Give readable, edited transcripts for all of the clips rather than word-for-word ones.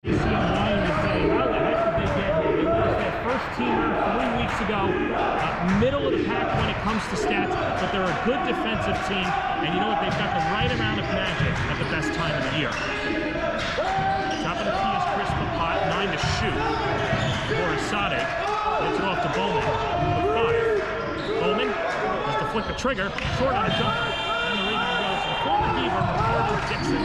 CCNY and you say, how the heck did they get here? They lost their first teamer 3 weeks ago. Middle of the pack when it comes to stats, but they're a good defensive team, and you know what? They've got the right amount of magic at the best time of the year. Top of the tee is Chris Papot, 9 to shoot. Boris Sadek gets it off to Bowman with 5. Bowman has to flick the trigger, short on a jump, and the rebound goes to the former Beaver, Ricardo Dixon.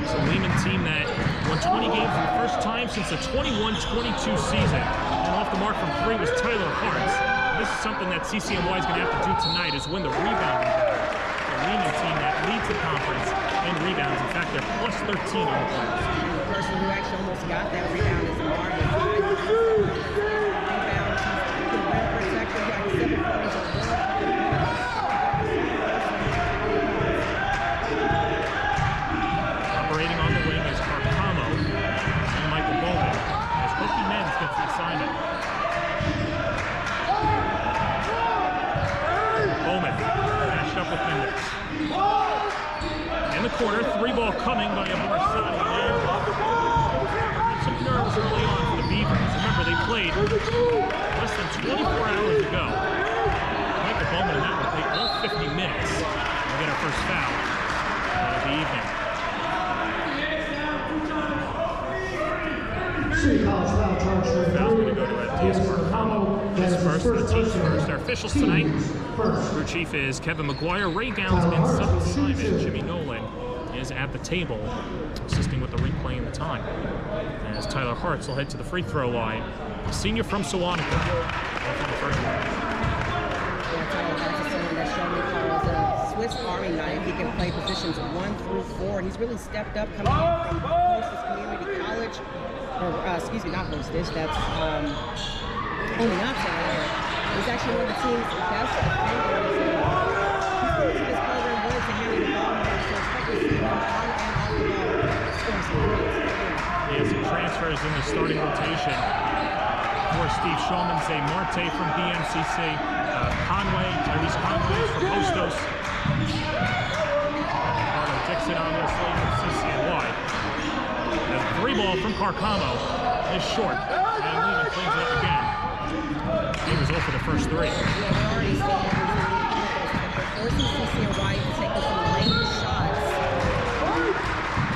It's a Lehman team that won 20 games for the first time since the 21-22 season. And off the mark from 3 was Tyler Hartz. This is something that CCNY is going to have to do tonight, is win the rebounding battle. The Lehman team that leads the conference in rebounds. In fact, they're plus 13 on the players. And the person who actually almost got that rebound is Marvin. Rebounds, the rim protector, got 7 points on board. Operating on the wing is Ricardo and Michael Bowman as Kofi Menz gets the assignment. Bowman mashed up with Mendes. In the corner, 3-ball coming by Borisani. Some nerves early on for the Beavers. Remember, they played less than 24 hours ago. Michael Bowman and that one played all 50 minutes. We'll get our first foul of the evening. Foul's going to go to Diaz Carcamo. His first, the team's first. Our officials tonight, crew chief is Kevin McGuire. Ray Downs and Sutton Simon. Jimmy Nolan is at the table, assisting with the replay and the time. As Tyler Hartz will head to the free throw line. A senior from Sewanee. The first one. Yeah, Tyler Hartz is someone that showed me calls a Swiss Army knife. He can play positions 1 through 4. And he's really stepped up coming in from Hostess Community College. Or, excuse me, not Hostess, that's only option there. He's actually one of the team's best defenders. He's going to this program was to handle the ball more, so expect to see him on and off the ball. Scoring some points. He has some transfers in the starting rotation for Steve Shulman. Zay Marte from BMCC. Tyrese Conway from Hostos. Ricardo Dixon on their slate from CCNY. The 3-ball from Carcamo is short, and Lehman cleans it up again. Beavers go for the first 3. Yeah, we're already seeing they're forcing CCNY to take some late shots.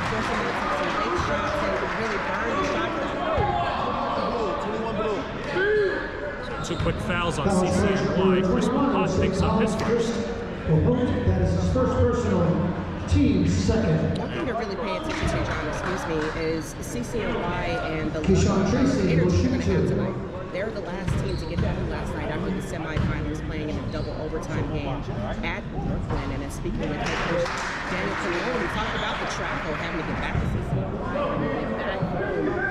Forcing them to take some late shots and really burn the shot clock. So 2 quick fouls on CCNY. Chris Papot picks up his first. That is his first personal, team second. One thing to really pay attention to, John, excuse me, is CCNY and the Keyshawn Tracy energy we're going to have tonight. They're the last team to get home last night after the semifinals, playing in a double overtime game at Brooklyn. And then speaking with head coach Daniel Canone, we talked about the travel, having to get back to CCNY and get back home.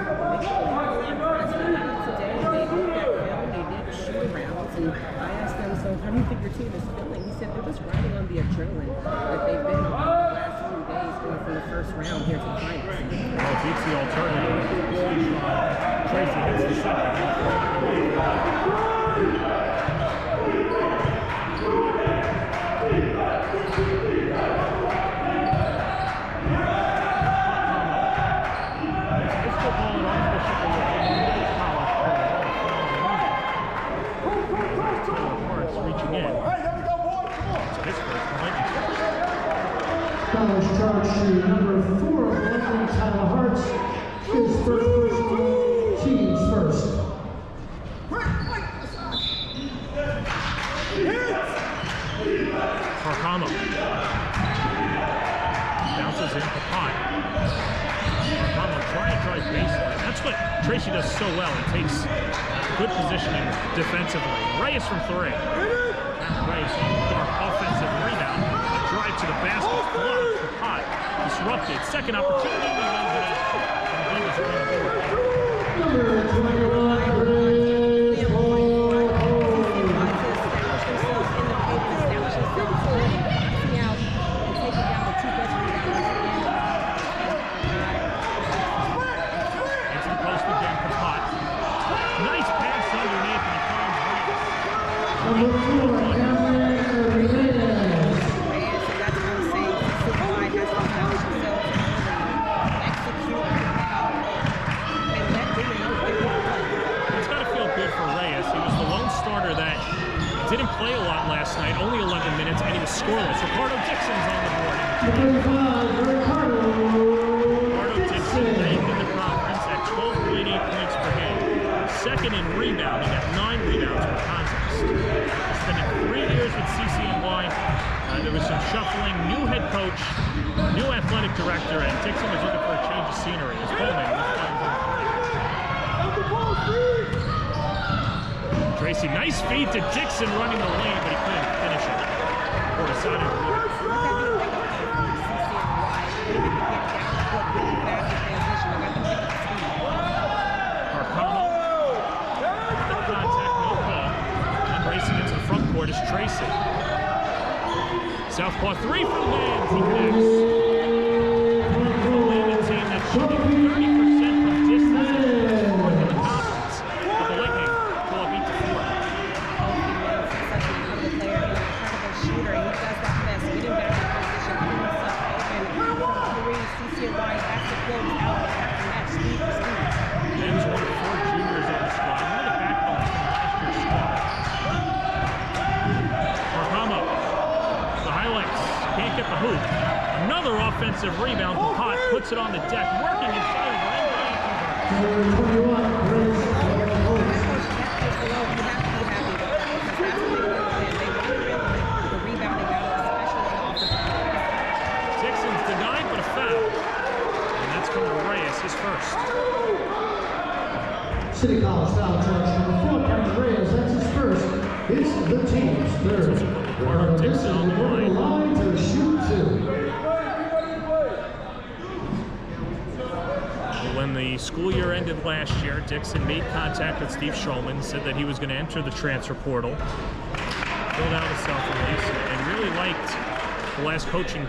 Today, they looked at film, they did shoot rounds, and I asked them, so how do you think your team is feeling? He said they're just riding on the adrenaline that they've been on the last few days going from the first round here to the finals. Well, it beats the alternative. Tracy hits the second. Reaching in. So his first College charge to number 4 of Lightning, Tyler Hartz. His first personal, team's first. Carcamo bounces in Papot. Carcamo trying to drive baseline. That's what Tracy does so well. He takes good positioning defensively. Reyes from 3. Reyes our offensive rebound. A drive to the basket. Blocked. Papot disrupted. Second opportunity. He lays it out. And Beavers are on the board. Number 21, Reyes, and that's what I'm saying. CCNY has the scoreless. Ricardo Dixon's on the board. Ricardo Dixon ranked in the conference at 12.8 points per game. Second in rebounding at 9 rebounds per contest. Spending 3 years with CCNY. There was some shuffling, new head coach, new athletic director, and Dixon was looking for a change of scenery. As Bowman was playing. Tracy, nice feed to Dixon running the lane, but he couldn't finish it. Or decided to leave it. Is Tracy. Southpaw 3 for the Mans. He connects. The Lehman team that's shooting 30% from distance and fourth in the conference. But the Lightning pull up 8-4. Such an incredible player and an incredible shooter. He does that best. Getting back in position, putting himself open. From 3, CCNY has to close out after that. Speed for speed. Mans one of 4 juniors on the squad. One of the backbones from last year's squad. Can't get the hoop. Another offensive rebound. Pot puts it on the deck, working inside of Dixon's denied, but a foul. And that's coming to Reyes, his first. City College foul charge number 4, Captain Reyes, that's his first. It's the team's third. Ricardo Dixon on the line. To shoot 2. When the school year ended last year, Dixon made contact with Steve Schulman, said that he was going to enter the transfer portal, filled out a self-release, and really liked the last coaching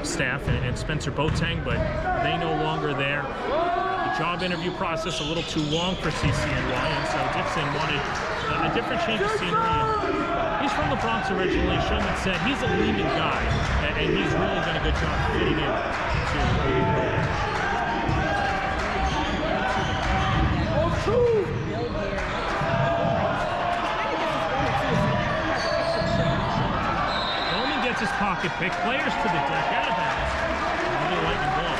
staff and Spencer Boateng, but they no longer there. The job interview process a little too long for CCNY, and so Dixon wanted a different change of scenery. He's from the Bronx originally. Schulman said he's a Lehman guy, and he's really done a good job fitting in to Bowman gets his pocket pick, players to the deck, out of bounds. Another lightning ball.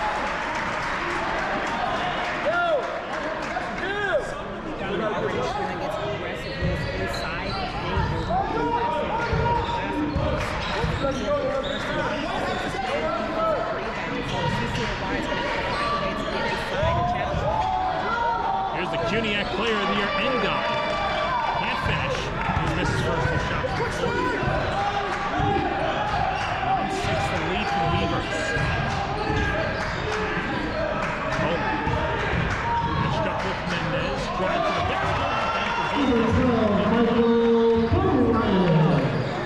Here's the CUNYAC Player of the Year, Endguy. Can't finish. He misses first two shots. 9-6 the lead for the Beavers. Bowman. Matched up with Mendez. Drive to the basket.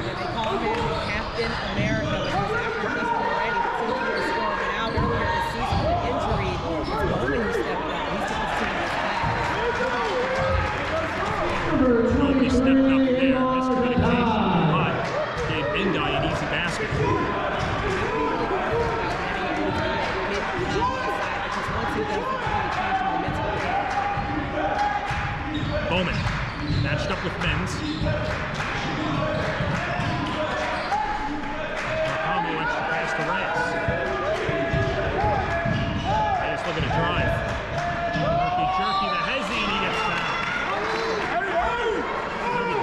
They call him Captain America because after just already, since he was scoring it out earlier this season with injury, it's Bowman who stepped up. He took his team to He stepped up there. Miscommunication. But gave Endguy an easy basket. Bowman matched up with Menz. Ricardo extra pass to Reyes. Reyes looking to drive. Jerky the hezzy, and he gets fouled.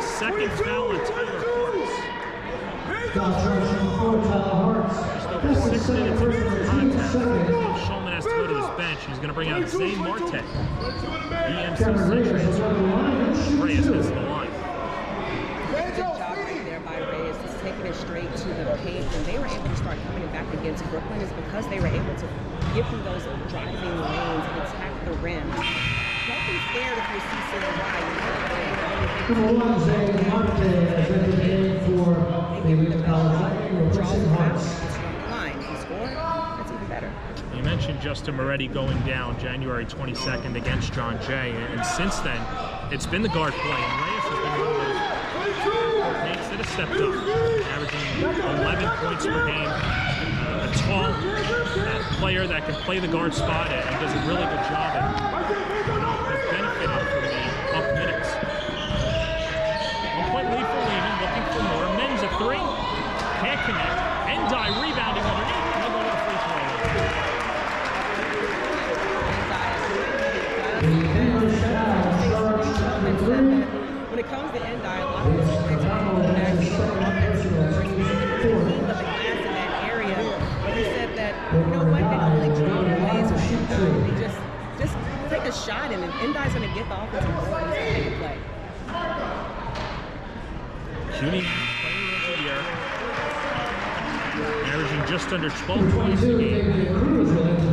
Second foul on Tyler Hartz. Just over 6 minutes into the contest. Schulman has to go to his bench. He's going to bring out Zay Marte. EMC transfer. Reyes gets to the line. Good job right there by Reyes. Just taking it straight to the paint. And they were able to start coming back against Brooklyn is because they were able to give them those driving lanes and attack the rim. Don't be scared if you see CCNY. Number 1, Zay Marte, as indicated for the College Lightning, replacing Hartz. Line. If you score, that's even better. You mentioned Justin Moretti going down January 22nd against John Jay, and since then, it's been the guard play, and Reyes has been one of those mates that have stepped up, averaging 11 points per game. A tall player that can play the guard spot and does a really good job at has benefited from the up minutes. 1 point lead for Lehman, looking for more. Men's a 3. When it comes to end eye, a lot of these players are coming back to offensive boards, clean up the glass in that area. But he said that, you know what, they don't like drop plays or shoot. They just take a shot, and end eye's going to get the offensive board. He's going to make a play. CUNY Player of the Year, averaging just under 12 points a game,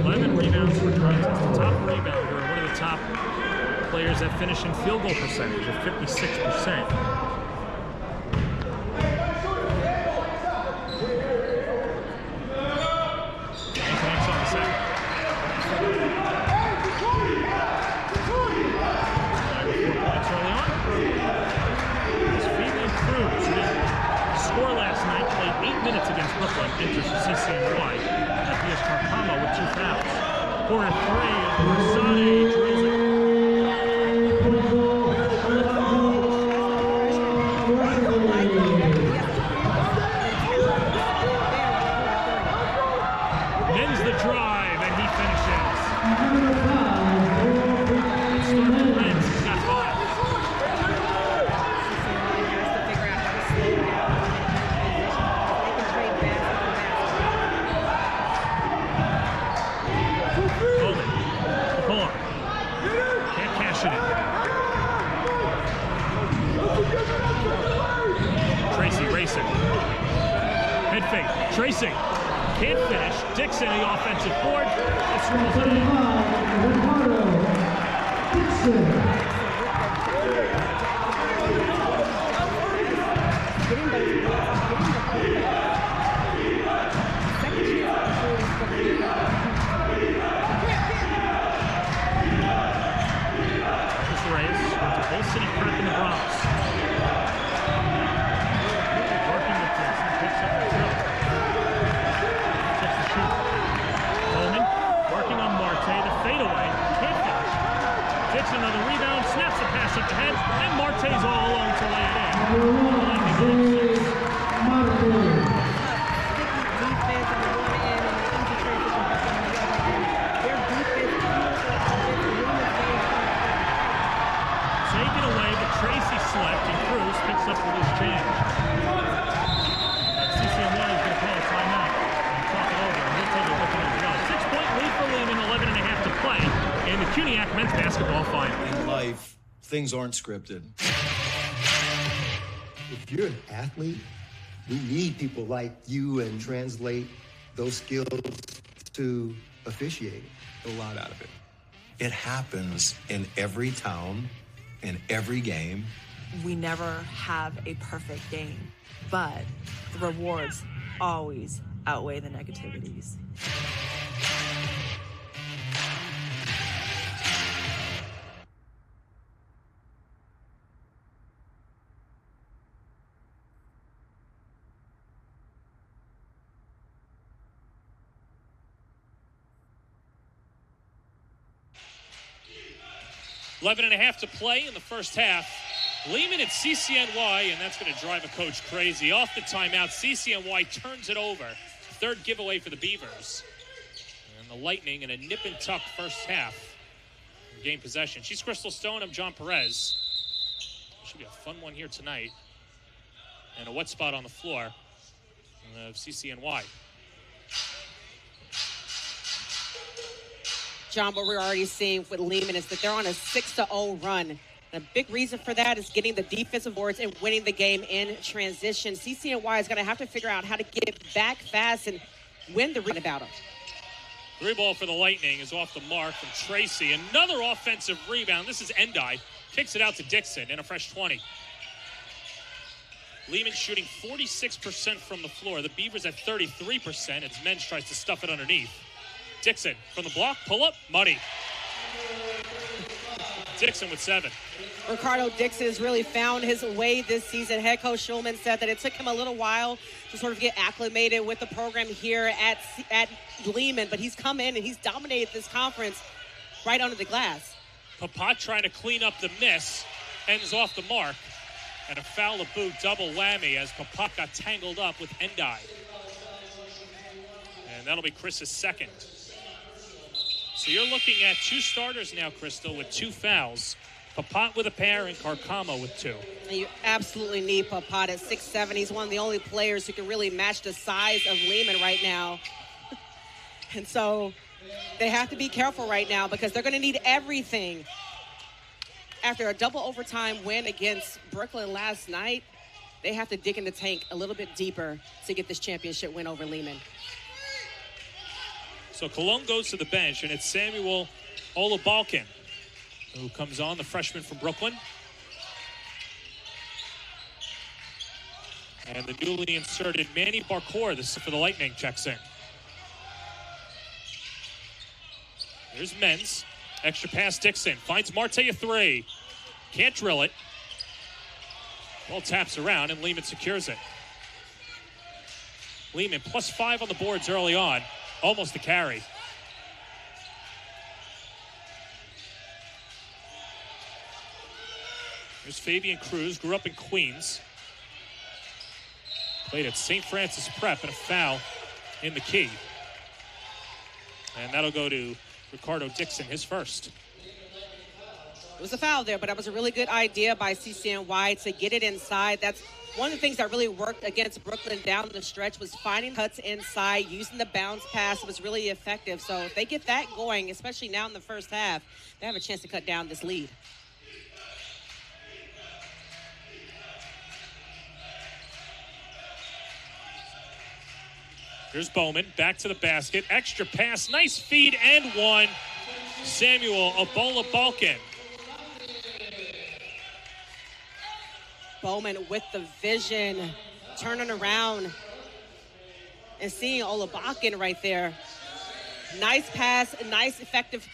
11 rebounds for Dixon. The top rebounder, one of the top players that finish in field goal percentage of 56%. Minutes against Brooklyn, enters the CCNY at the Ricardo with 2 fouls. Corner 3, Ricardo drills it. Mends the drive, and he finishes. Starting Reds, he's got 5. Tracy racing. Head fake. Tracy can't finish. Dixon, the offensive board. It's rolls it in. Ricardo. Dixon. Whole city prep in the Bronx. Working with this. Picks up the drill. Checks the shoot. Coleman working on Marte. The fadeaway. Can't finish. Gets another rebound. Snaps the pass up the head. And Marte's all alone to lay it in. Tracy slept and Cruz picks up with his change. CCNY is going to call a timeout and talk it over, and he'll take a look at it as well. 6-point lead for Lehman, 11.5 to play in the CUNYAC men's basketball final. In life, things aren't scripted. If you're an athlete, we need people like you and translate those skills to officiating. A lot out of it. It happens in every town, in every game. We never have a perfect game, but the rewards always outweigh the negativities. Eleven and a half to play in the first half. Lehman at CCNY, and that's going to drive a coach crazy. Off the timeout, CCNY turns it over. Third giveaway for the Beavers. And the Lightning in a nip-and-tuck first half. Game possession. She's Crystal Stone. I'm John Perez. Should be a fun one here tonight. And a wet spot on the floor of CCNY. John, what we're already seeing with Lehman is that they're on a 6-0 run. And a big reason for that is getting the defensive boards and winning the game in transition. CCNY is going to have to figure out how to get back fast and win the rebound about them. 3 ball for the Lightning is off the mark from Tracy. Another offensive rebound. This is Endai. Kicks it out to Dixon in a fresh 20. Lehman shooting 46% from the floor. The Beavers at 33% as Mensch tries to stuff it underneath. Dixon from the block, pull up, money. Dixon with 7. Ricardo Dixon has really found his way this season. Head coach Schulman said that it took him a little while to sort of get acclimated with the program here at Lehman, but he's come in and he's dominated this conference right under the glass. Papat trying to clean up the miss, ends off the mark, and a foul to boot, double whammy as Papat got tangled up with Endai. And that'll be Chris's second. So you're looking at 2 starters now, Crystal, with 2 fouls. Papat with a pair and Carcamo with 2. You absolutely need Papat at 6'7". He's one of the only players who can really match the size of Lehman right now. And so they have to be careful right now because they're going to need everything. After a double overtime win against Brooklyn last night, they have to dig in the tank a little bit deeper to get this championship win over Lehman. So Cologne goes to the bench, and it's Samuel Olabalkin who comes on, the freshman from Brooklyn. And the newly inserted Manny Barcour, this is for the Lightning, checks in. Here's Menz. Extra pass, Dixon. Finds Marte a 3. Can't drill it. Ball taps around, and Lehman secures it. Lehman +5 on the boards early on. Almost a carry. Here's Fabian Cruz, grew up in Queens. Played at St. Francis Prep, and a foul in the key. And that'll go to Ricardo Dixon, his first. It was a foul there, but that was a really good idea by CCNY to get it inside. That's one of the things that really worked against Brooklyn down the stretch was finding cuts inside, using the bounce pass. It was really effective. So if they get that going, especially now in the first half, they have a chance to cut down this lead. Here's Bowman, back to the basket. Extra pass, nice feed, and 1. Samuel Olabalkin. Bowman with the vision, turning around and seeing Olabalkin right there. Nice pass, nice effective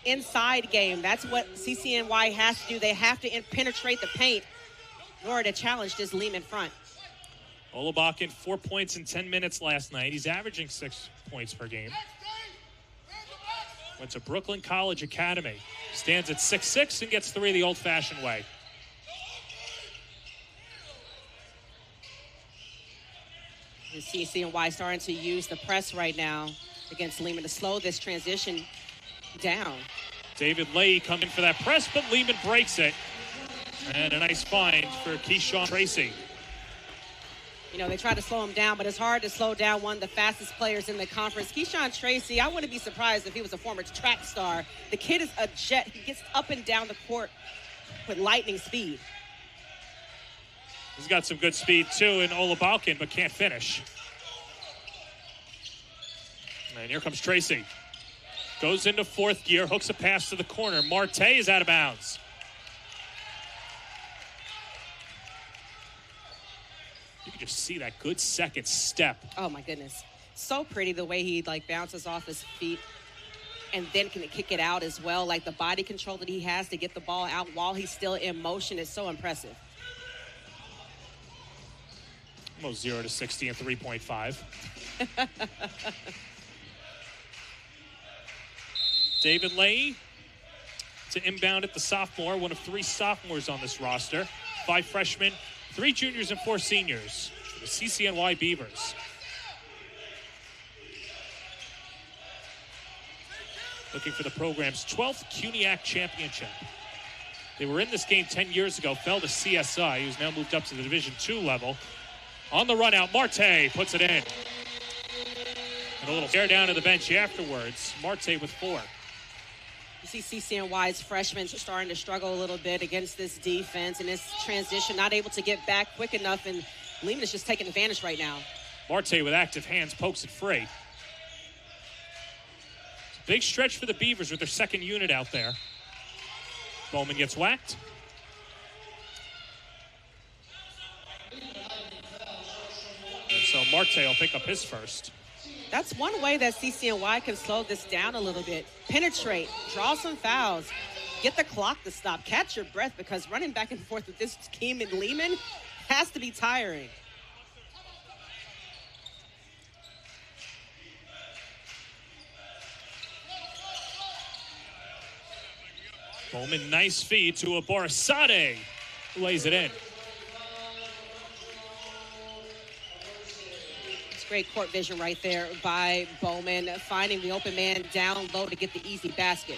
inside game. That's what CCNY has to do. They have to penetrate the paint in order to challenge this Lehman front. Olabalkin, 4 points in 10 minutes last night. He's averaging 6 points per game. Went to Brooklyn College Academy. Stands at 6'6" and gets 3 the old-fashioned way. The CCNY starting to use the press right now against Lehman to slow this transition down. David Leahy coming for that press, but Lehman breaks it. And a nice find for Keyshawn Tracy. You know, they try to slow him down, but it's hard to slow down one of the fastest players in the conference. Keyshawn Tracy, I wouldn't be surprised if he was a former track star. The kid is a jet. He gets up and down the court with lightning speed. He's got some good speed, too, in Olabalkin, but can't finish. And here comes Tracy. Goes into fourth gear, hooks a pass to the corner. Marte is out of bounds. You can just see that good second step. Oh, my goodness. So pretty the way he, bounces off his feet and then can kick it out as well. Like, the body control that he has to get the ball out while he's still in motion is so impressive. Almost 0 to 60 and 3.5. David Leahy to inbound at the sophomore, one of 3 sophomores on this roster. 5 freshmen, 3 juniors, and 4 seniors for the CCNY Beavers. Looking for the program's 12th CUNYAC championship. They were in this game 10 years ago, fell to CSI, who's now moved up to the Division II level. On the run out, Marte puts it in. And a little stare down to the bench afterwards. Marte with 4. You see CCNY's freshmen starting to struggle a little bit against this defense and this transition, not able to get back quick enough, and Lehman is just taking advantage right now. Marte with active hands pokes it free. It's a big stretch for the Beavers with their second unit out there. Bowman gets whacked. And so Marte will pick up his first. That's one way that CCNY can slow this down a little bit. Penetrate, draw some fouls, get the clock to stop, catch your breath, because running back and forth with this team in Lehman has to be tiring. Bowman, nice feed to Aborasade, who lays it in. Great court vision right there by Bowman, finding the open man down low to get the easy basket.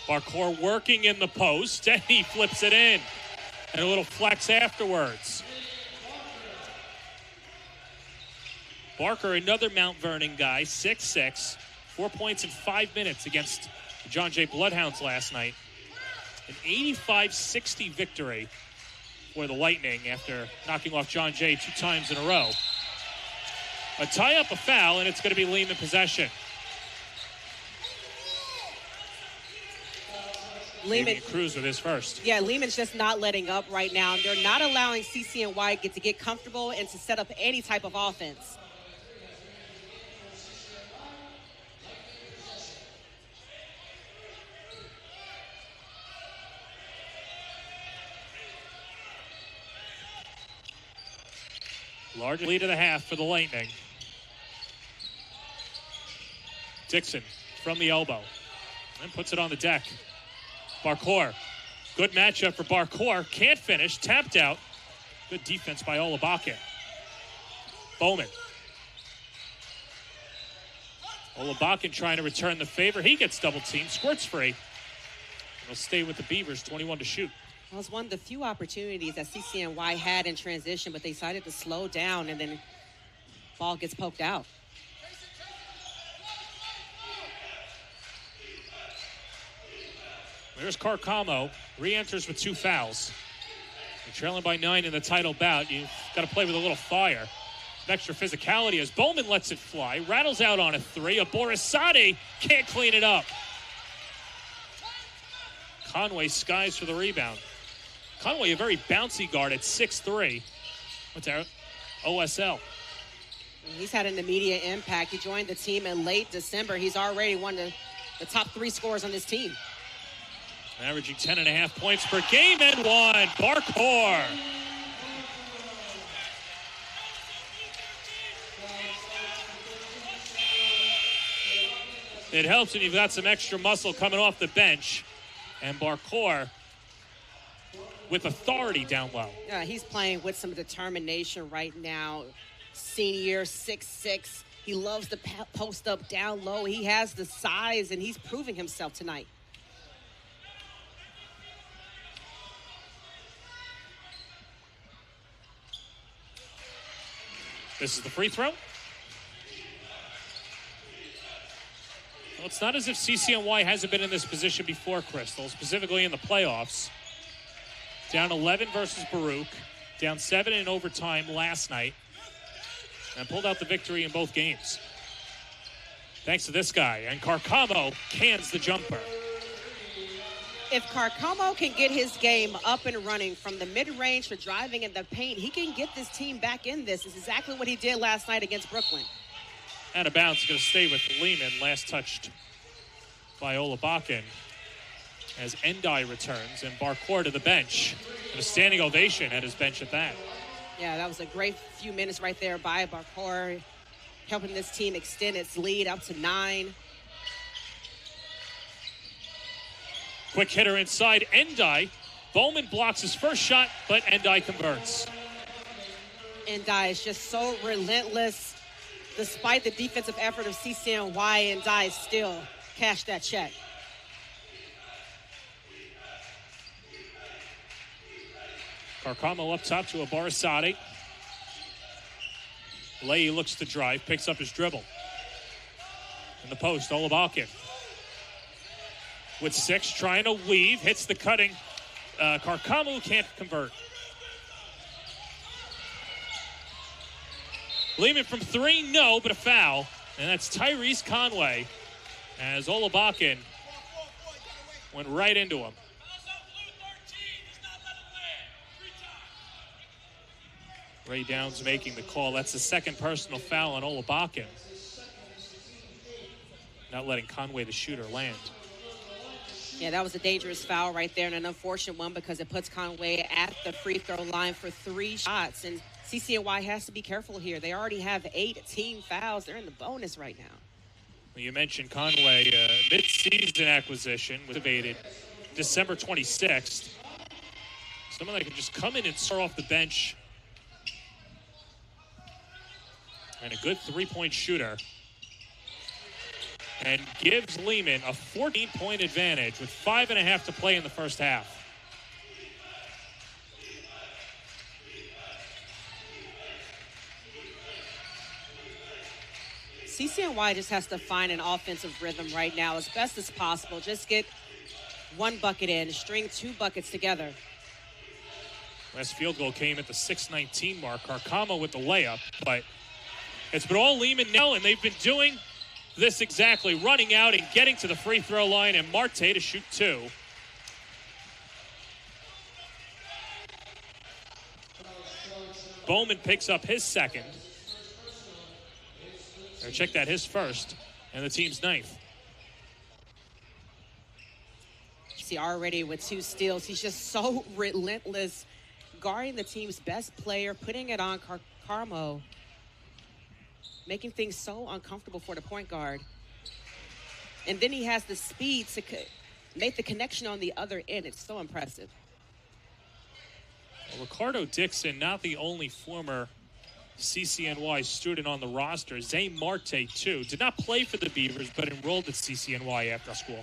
Barcourt working in the post, and he flips it in. And a little flex afterwards. Barker, another Mount Vernon guy, 6'6", 4 points in 5 minutes against the John Jay Bloodhounds last night. An 85-60 victory for the Lightning after knocking off John Jay 2 times in a row. A tie-up, a foul, and it's going to be Lehman possession. Lehman Cruz with his first. Yeah, Lehman's just not letting up right now. They're not allowing CCNY to get comfortable and to set up any type of offense. Large lead of the half for the Lightning. Dixon from the elbow and puts it on the deck. Barcourt, good matchup for Barcourt. Can't finish, tapped out. Good defense by Olabakin. Bowman. Olabakin trying to return the favor. He gets double teamed, squirts free. He'll stay with the Beavers, 21 to shoot. It was one of the few opportunities that CCNY had in transition, but they decided to slow down, and then ball gets poked out. There's Carcamo, re-enters with 2 fouls. You're trailing by 9 in the title bout. You've got to play with a little fire. Extra physicality as Bowman lets it fly, rattles out on a 3. A Borisati can't clean it up. Conway skies for the rebound. Conway, a very bouncy guard at 6'3". What's that? OSL. He's had an immediate impact. He joined the team in late December. He's already one of the top 3 scorers on this team. Averaging 10.5 points per game and 1. Barcourt. It helps when you've got some extra muscle coming off the bench. And Barcourt with authority down low. Yeah, he's playing with some determination right now. Senior, 6'6". He loves to post up down low. He has the size, and he's proving himself tonight. This is the free throw. Well, it's not as if CCNY hasn't been in this position before, Crystal, specifically in the playoffs. Down 11 versus Baruch, down 7 in overtime last night, and pulled out the victory in both games. Thanks to this guy, and Carcamo cans the jumper. If Carcamo can get his game up and running from the mid-range for driving in the paint, he can get this team back in this. It's exactly what he did last night against Brooklyn. Out of bounds, going to stay with Lehman. Last touched by Olabakin as Endai returns, and Barcourt to the bench. And a standing ovation at his bench at that. Yeah, that was a great few minutes right there by Barcourt, helping this team extend its lead up to 9. Quick hitter inside, Endai. Bowman blocks his first shot, but Endai converts. Endai is just so relentless. Despite the defensive effort of CCNY, Endai still cashed that check. Carcamo up top to a Borisati. Leahy looks to drive, picks up his dribble. In the post, Olabakin. With 6, trying to weave, hits the cutting. Carcamo can't convert. Lehman from 3, no, but a foul. And that's Tyrese Conway as Olabakin went right into him. Ray Downs making the call. That's the second personal foul on Olabakin. Not letting Conway, the shooter, land. Yeah, that was a dangerous foul right there, and an unfortunate one because it puts Conway at the free throw line for 3 shots. And CCNY has to be careful here. They already have 8 team fouls. They're in the bonus right now. Well, you mentioned Conway, mid-season acquisition, was debated December 26th. Someone that can just come in and start off the bench and a good three-point shooter, and gives Lehman a 14-point advantage with 5.5 to play in the first half. CCNY just has to find an offensive rhythm right now as best as possible. Just get one bucket in, string 2 buckets together. Last field goal came at the 6:19 mark. Carcamo with the layup, but it's been all Lehman now, and they've been doing this exactly, running out and getting to the free throw line, and Marte to shoot 2. Bowman picks up his second. Or check that, his first, and the team's 9th. See, already with 2 steals, he's just so relentless, guarding the team's best player, putting it on Carmo, making things so uncomfortable for the point guard. And then he has the speed to make the connection on the other end. It's so impressive. Well, Ricardo Dixon, not the only former CCNY student on the roster. Zay Marte, too. Did not play for the Beavers, but enrolled at CCNY after school.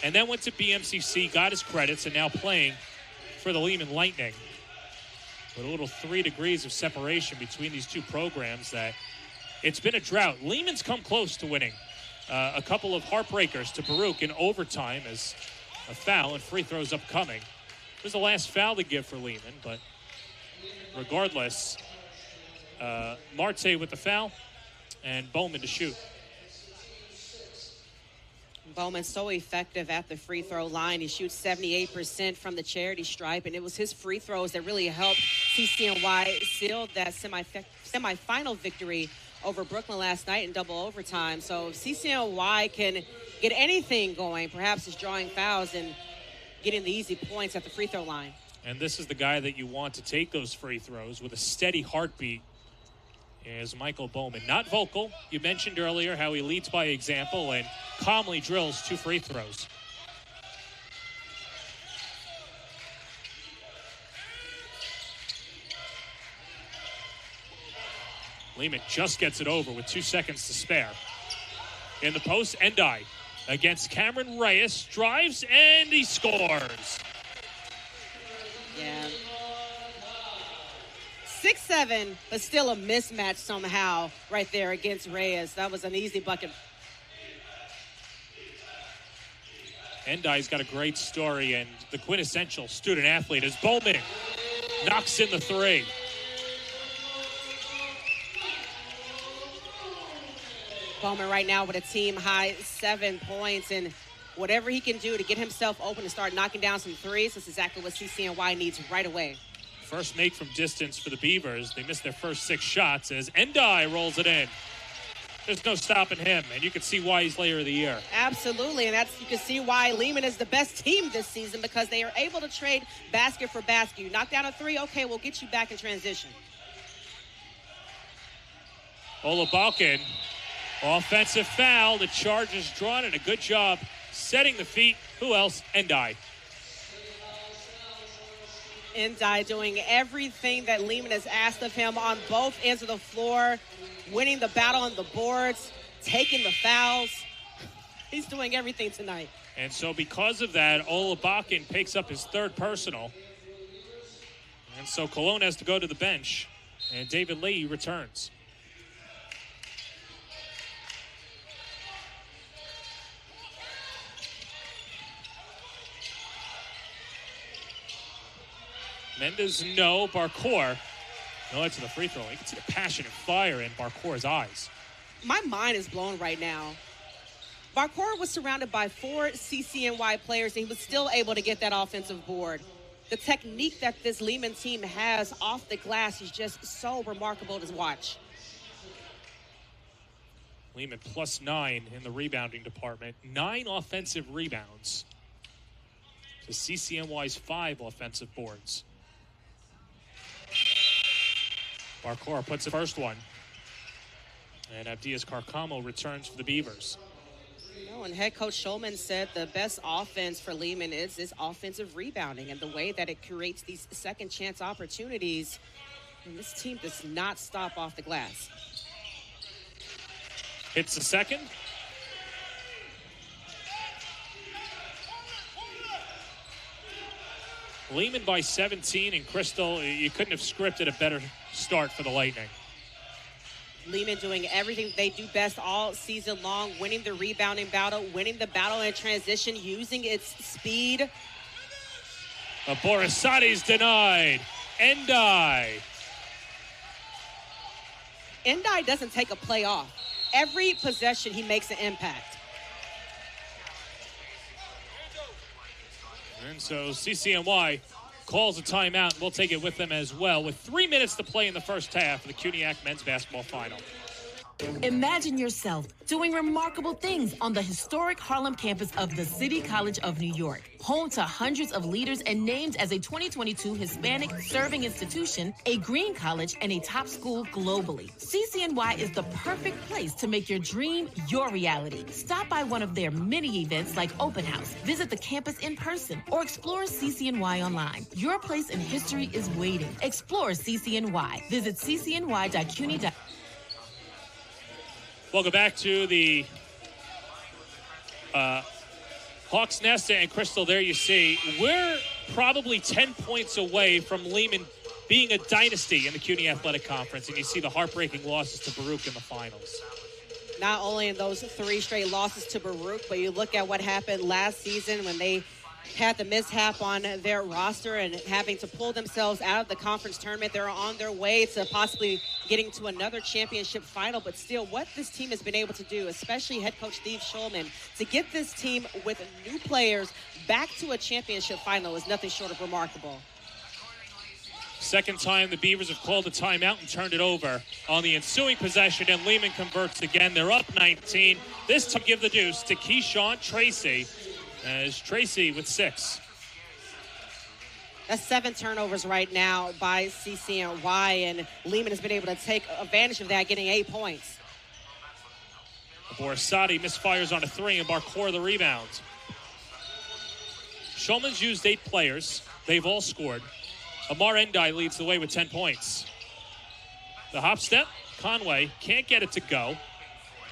And then went to BMCC, got his credits, and now playing for the Lehman Lightning. With a little 3 degrees of separation between these two programs, that it's been a drought. Lehman's come close to winning. A couple of heartbreakers to Baruch in overtime as a foul and free throws upcoming. It was the last foul to give for Lehman, but regardless, Marte with the foul and Bowman to shoot. Bowman's so effective at the free throw line. He shoots 78% from the charity stripe, and it was his free throws that really helped CCNY seal that semifinal victory over Brooklyn last night in double overtime. So if CCNY can get anything going, perhaps it's drawing fouls and getting the easy points at the free throw line. And this is the guy that you want to take those free throws with a steady heartbeat, is Michael Bowman. Not vocal. You mentioned earlier how he leads by example and calmly drills 2 free throws. Lehman just gets it over with 2 seconds to spare. In the post, Endai against Cameron Reyes, drives, and he scores. Yeah. 6'7", but still a mismatch somehow right there against Reyes. That was an easy bucket. Endai's got a great story, and the quintessential student athlete is Bowman. Knocks in the 3. Bowman right now with a team high 7 points, and whatever he can do to get himself open and start knocking down some threes, that's exactly what CCNY needs right away. First make from distance for the Beavers. They missed their first 6 shots as Endai rolls it in. There's no stopping him, and you can see why he's Player of the Year. Absolutely, and you can see why Lehman is the best team this season, because they are able to trade basket for basket. You knock down a 3, okay, we'll get you back in transition. Olabalkin, offensive foul. The charge is drawn, and a good job setting the feet. Who else? Endai. Endai doing everything that Lehman has asked of him on both ends of the floor, winning the battle on the boards, taking the fouls. He's doing everything tonight. And so because of that, Olabalkin picks up his 3rd personal. And so Cologne has to go to the bench, and David Lee returns. Mendez, no. Barcourt, no, it's to the free throw. You can see the passion and fire in Barcourt's eyes. My mind is blown right now. Barcourt was surrounded by 4 CCNY players, and he was still able to get that offensive board. The technique that this Lehman team has off the glass is just so remarkable to watch. Lehman +9 in the rebounding department. 9 offensive rebounds to CCNY's 5 offensive boards. Barcourt puts the first one. And Abdias Carcamo returns for the Beavers. And head coach Schulman said the best offense for Lehman is this offensive rebounding, and the way that it creates these second chance opportunities. And this team does not stop off the glass. Hits the second. Lehman by 17, and Crystal, you couldn't have scripted a better start for the Lightning. Lehman doing everything they do best all season long, winning the rebounding battle, winning the battle in transition, using its speed. Borisati's denied. Endai doesn't take a play off. Every possession, he makes an impact. And so CCNY calls a timeout, and we'll take it with them as well, with 3 minutes to play in the first half of the CUNYAC men's basketball final. Imagine yourself doing remarkable things on the historic Harlem campus of the City College of New York, home to hundreds of leaders and named as a 2022 Hispanic serving institution, a green college, and a top school globally. CCNY is the perfect place to make your dream your reality. Stop by one of their many events like Open House, visit the campus in person, or explore CCNY online. Your place in history is waiting. Explore CCNY. Visit ccny.cuny.com. Welcome back to the Hawks Nest, and Crystal, there you see. We're probably 10 points away from Lehman being a dynasty in the CUNY Athletic Conference, and you see the heartbreaking losses to Baruch in the finals. Not only in those 3 straight losses to Baruch, but you look at what happened last season when they had the mishap on their roster and having to pull themselves out of the conference tournament. They're on their way to possibly getting to another championship final, but still what this team has been able to do, especially head coach Steve Schulman, to get this team with new players back to a championship final is nothing short of remarkable. Second time the Beavers have called a timeout and turned it over on the ensuing possession, and Lehman converts again. They're up 19. This time give the deuce to Keyshawn Tracy, as Tracy with 6. That's 7 turnovers right now by CCNY, and Lehman has been able to take advantage of that, getting 8 points. Borisati misfires on a 3, and Barcor the rebound. Schulman's used 8 players. They've all scored. Amar Endai leads the way with 10 points. The hop step, Conway can't get it to go.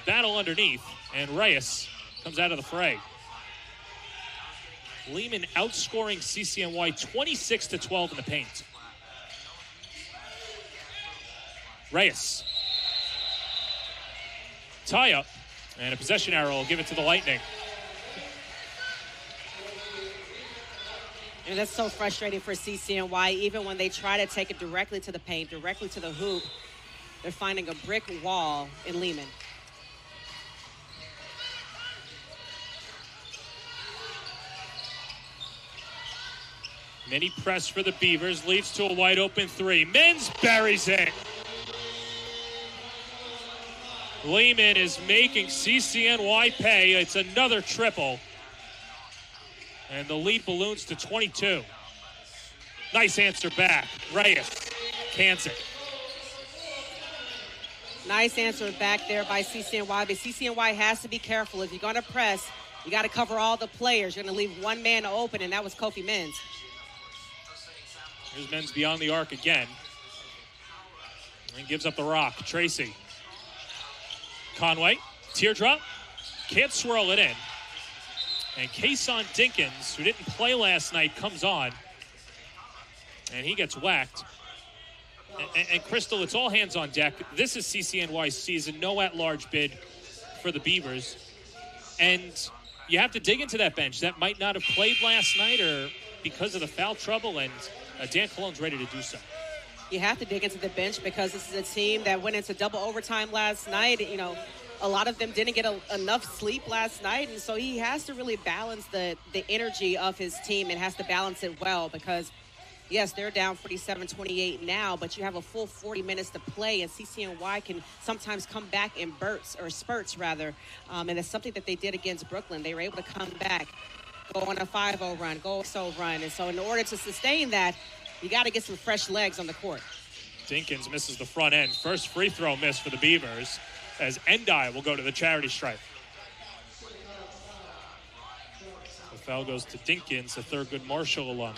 Battle underneath, and Reyes comes out of the fray. Lehman outscoring CCNY 26-12 in the paint. Reyes. Tie up, and a possession arrow will give it to the Lightning. And that's so frustrating for CCNY. Even when they try to take it directly to the paint, directly to the hoop, they're finding a brick wall in Lehman. Mini press for the Beavers, leads to a wide open 3. Menz buries it. Lehman is making CCNY pay. It's another triple. And the lead balloons to 22. Nice answer back. Reyes cans it. Nice answer back there by CCNY, but CCNY has to be careful. If you're going to press, you got to cover all the players. You're going to leave one man open, and that was Kofi Menz. Here's Menz beyond the arc again. And gives up the rock. Tracy. Conway. Teardrop. Can't swirl it in. And Kason Dinkins, who didn't play last night, comes on. And he gets whacked. And Crystal, it's all hands on deck. This is CCNY's season. No at-large bid for the Beavers. And you have to dig into that bench. That might not have played last night or because of the foul trouble, and Dan Cologne's ready to do so. You have to dig into the bench because this is a team that went into double overtime last night. You know, a lot of them didn't get enough sleep last night, and so he has to really balance the energy of his team and has to balance it well because, yes, they're down 47-28 now, but you have a full 40 minutes to play, and CCNY can sometimes come back in spurts, and it's something that they did against Brooklyn. They were able to come back, go on a 5-0 run, go a 6-0 run, and so in order to sustain that, you got to get some fresh legs on the court. Dinkins misses the front end. First free throw miss for the Beavers, as Endai will go to the charity stripe. The foul goes to Dinkins, a Thurgood Marshall alum.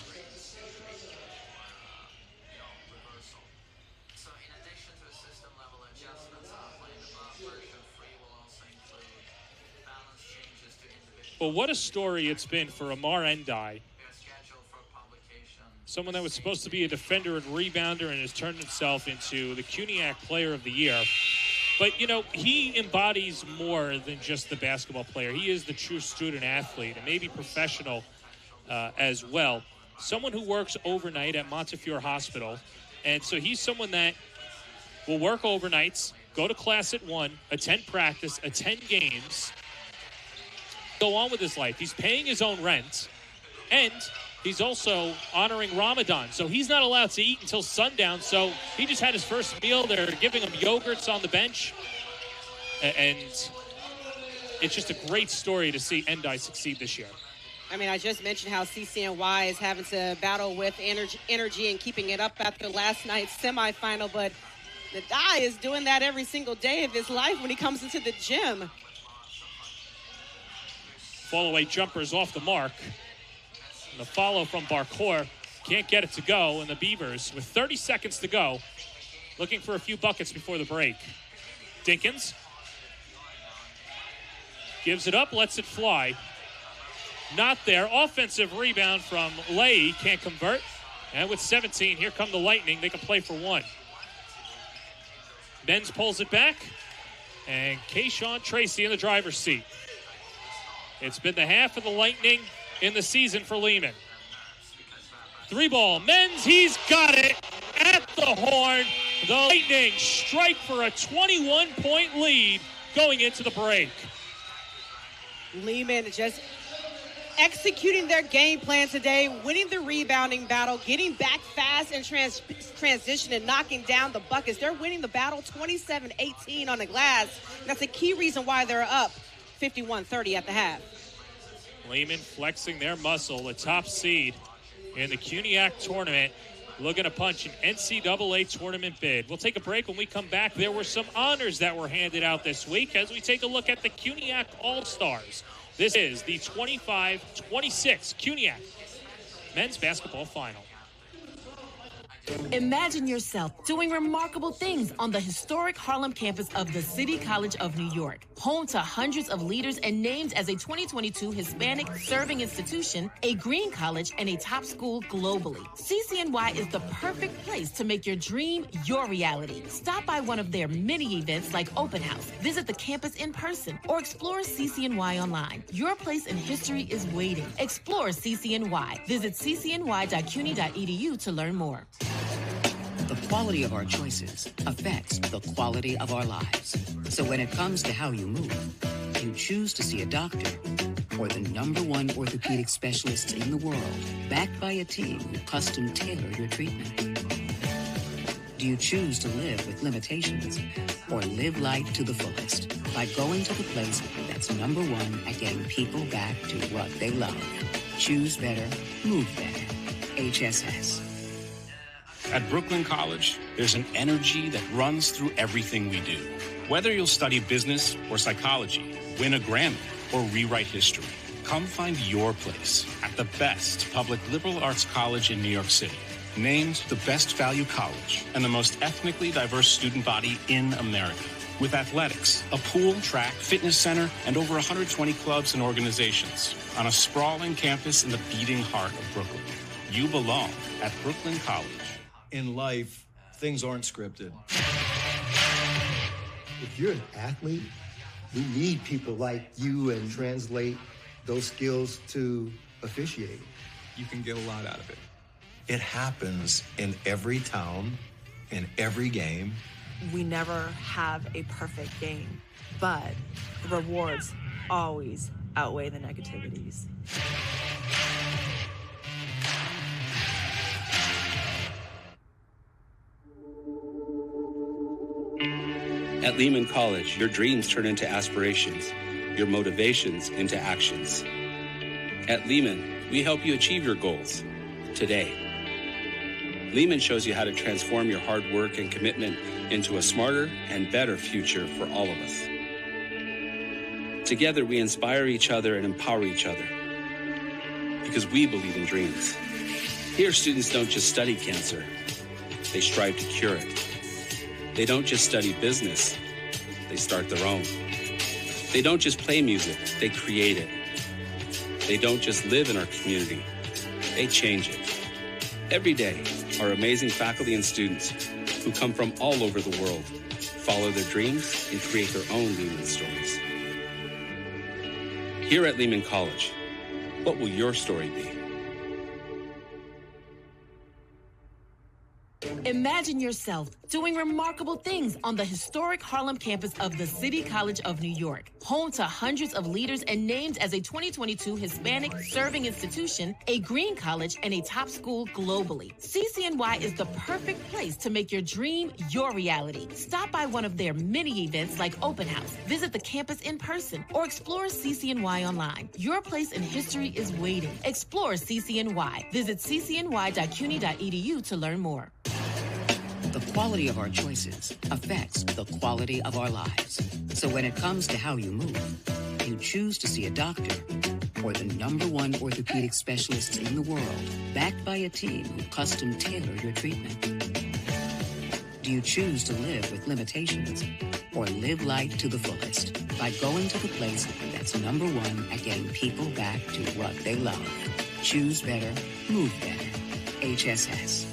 But what a story it's been for Amar Endai. Someone that was supposed to be a defender and rebounder and has turned himself into the CUNYAC Player of the Year. But, you know, he embodies more than just the basketball player. He is the true student athlete and maybe professional as well. Someone who works overnight at Montefiore Hospital. And so he's someone that will work overnights, go to class at 1, attend practice, attend games, go on with his life. He's paying his own rent, and he's also honoring Ramadan. So he's not allowed to eat until sundown. So he just had his first meal. They're giving him yogurts on the bench. And it's just a great story to see Endai succeed this year. I mean, I just mentioned how CCNY is having to battle with energy and keeping it up after last night's semifinal, but the guy is doing that every single day of his life when he comes into the gym. Fall-away jumpers off the mark. And the follow from Barcourt can't get it to go, and the Beavers, with 30 seconds to go, looking for a few buckets before the break. Dinkins gives it up, lets it fly. Not there. Offensive rebound from Leahy, can't convert. And with 17, here come the Lightning. They can play for 1. Menz pulls it back, and Kayshawn Tracy in the driver's seat. It's been the half of the Lightning in the season for Lehman. 3-ball. Menz, he's got it at the horn. The Lightning strike for a 21-point lead going into the break. Lehman just executing their game plan today, winning the rebounding battle, getting back fast in transition and knocking down the buckets. They're winning the battle 27-18 on the glass. That's a key reason why they're up 51-30 at the half. Lehman flexing their muscle, the top seed in the CUNYAC tournament, looking to punch an NCAA tournament bid. We'll take a break. When we come back, there were some honors that were handed out this week as we take a look at the CUNYAC All-Stars. This is the 25-26 CUNYAC men's basketball final. Imagine yourself doing remarkable things on the historic Harlem campus of the City College of New York, home to hundreds of leaders and named as a 2022 Hispanic Serving Institution, a green college, and a top school globally. CCNY is the perfect place to make your dream your reality. Stop by one of their many events like Open House, visit the campus in person, or explore CCNY online. Your place in history is waiting. Explore CCNY. Visit ccny.cuny.edu to learn more. The quality of our choices affects the quality of our lives. So when it comes to how you move, you choose to see a doctor or the #1 orthopedic specialists in the world, backed by a team who custom tailor your treatment. Do you choose to live with limitations or live life to the fullest by going to the place that's #1 at getting people back to what they love? Choose better, move better. HSS. At Brooklyn College, there's an energy that runs through everything we do. Whether you'll study business or psychology, win a Grammy, or rewrite history, come find your place at the best public liberal arts college in New York City. Named the best value college and the most ethnically diverse student body in America. With athletics, a pool, track, fitness center, and over 120 clubs and organizations on a sprawling campus in the beating heart of Brooklyn. You belong at Brooklyn College. In life, things aren't scripted. If you're an athlete, we need people like you and translate those skills to officiating. You can get a lot out of it. It happens in every town, in every game. We never have a perfect game, but the rewards always outweigh the negativities. At Lehman College, your dreams turn into aspirations, your motivations into actions. At Lehman, we help you achieve your goals today. Lehman shows you how to transform your hard work and commitment into a smarter and better future for all of us. Together, we inspire each other and empower each other because we believe in dreams. Here, students don't just study cancer, they strive to cure it. They don't just study business, they start their own. They don't just play music, they create it. They don't just live in our community, they change it. Every day, our amazing faculty and students who come from all over the world follow their dreams and create their own Lehman stories. Here at Lehman College, what will your story be? Imagine yourself doing remarkable things on the historic Harlem campus of the City College of New York, home to hundreds of leaders and named as a 2022 Hispanic serving institution, a green college, and a top school globally. CCNY is the perfect place to make your dream your reality. Stop by one of their many events like Open House, visit the campus in person, or explore CCNY online. Your place in history is waiting. Explore CCNY. Visit ccny.cuny.edu to learn more. The quality of our choices affects the quality of our lives. So when it comes to how you move, you choose to see a doctor or the #1 orthopedic specialists in the world, backed by a team who custom tailor your treatment. Do you choose to live with limitations or live life to the fullest by going to the place that's #1 at getting people back to what they love? Choose better, move better. HSS.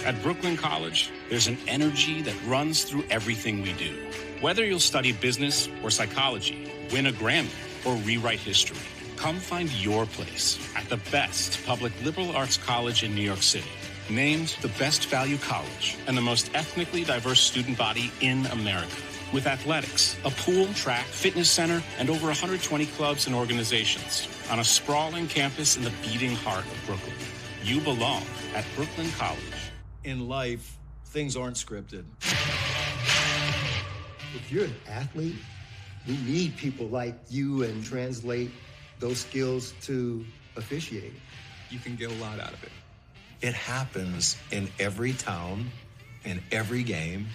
At Brooklyn College, there's an energy that runs through everything we do. Whether you'll study business or psychology, win a Grammy, or rewrite history, come find your place at the best public liberal arts college in New York City. Named the best value college and the most ethnically diverse student body in America. With athletics, a pool, track, fitness center, and over 120 clubs and organizations on a sprawling campus in the beating heart of Brooklyn. You belong at Brooklyn College. In life, things aren't scripted. If you're an athlete, we need people like you and translate those skills to officiating. You can get a lot out of it. It happens in every town, in every game.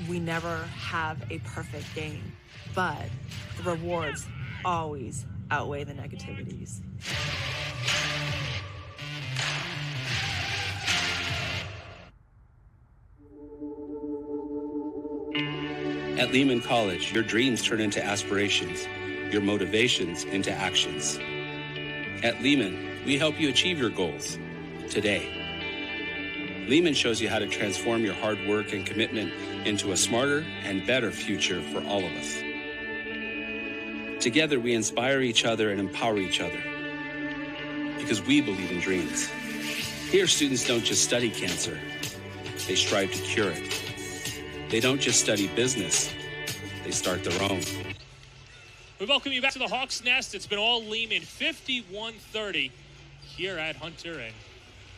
We never have a perfect game, but the rewards always outweigh the negativities. At Lehman College, your dreams turn into aspirations, your motivations into actions. At Lehman, we help you achieve your goals today. Lehman shows you how to transform your hard work and commitment into a smarter and better future for all of us. Together, we inspire each other and empower each other because we believe in dreams. Here, students don't just study cancer, they strive to cure it. They don't just study business, they start their own. We welcome you back to the Hawks Nest. It's been all Lehman, 51-30 here at Hunter. And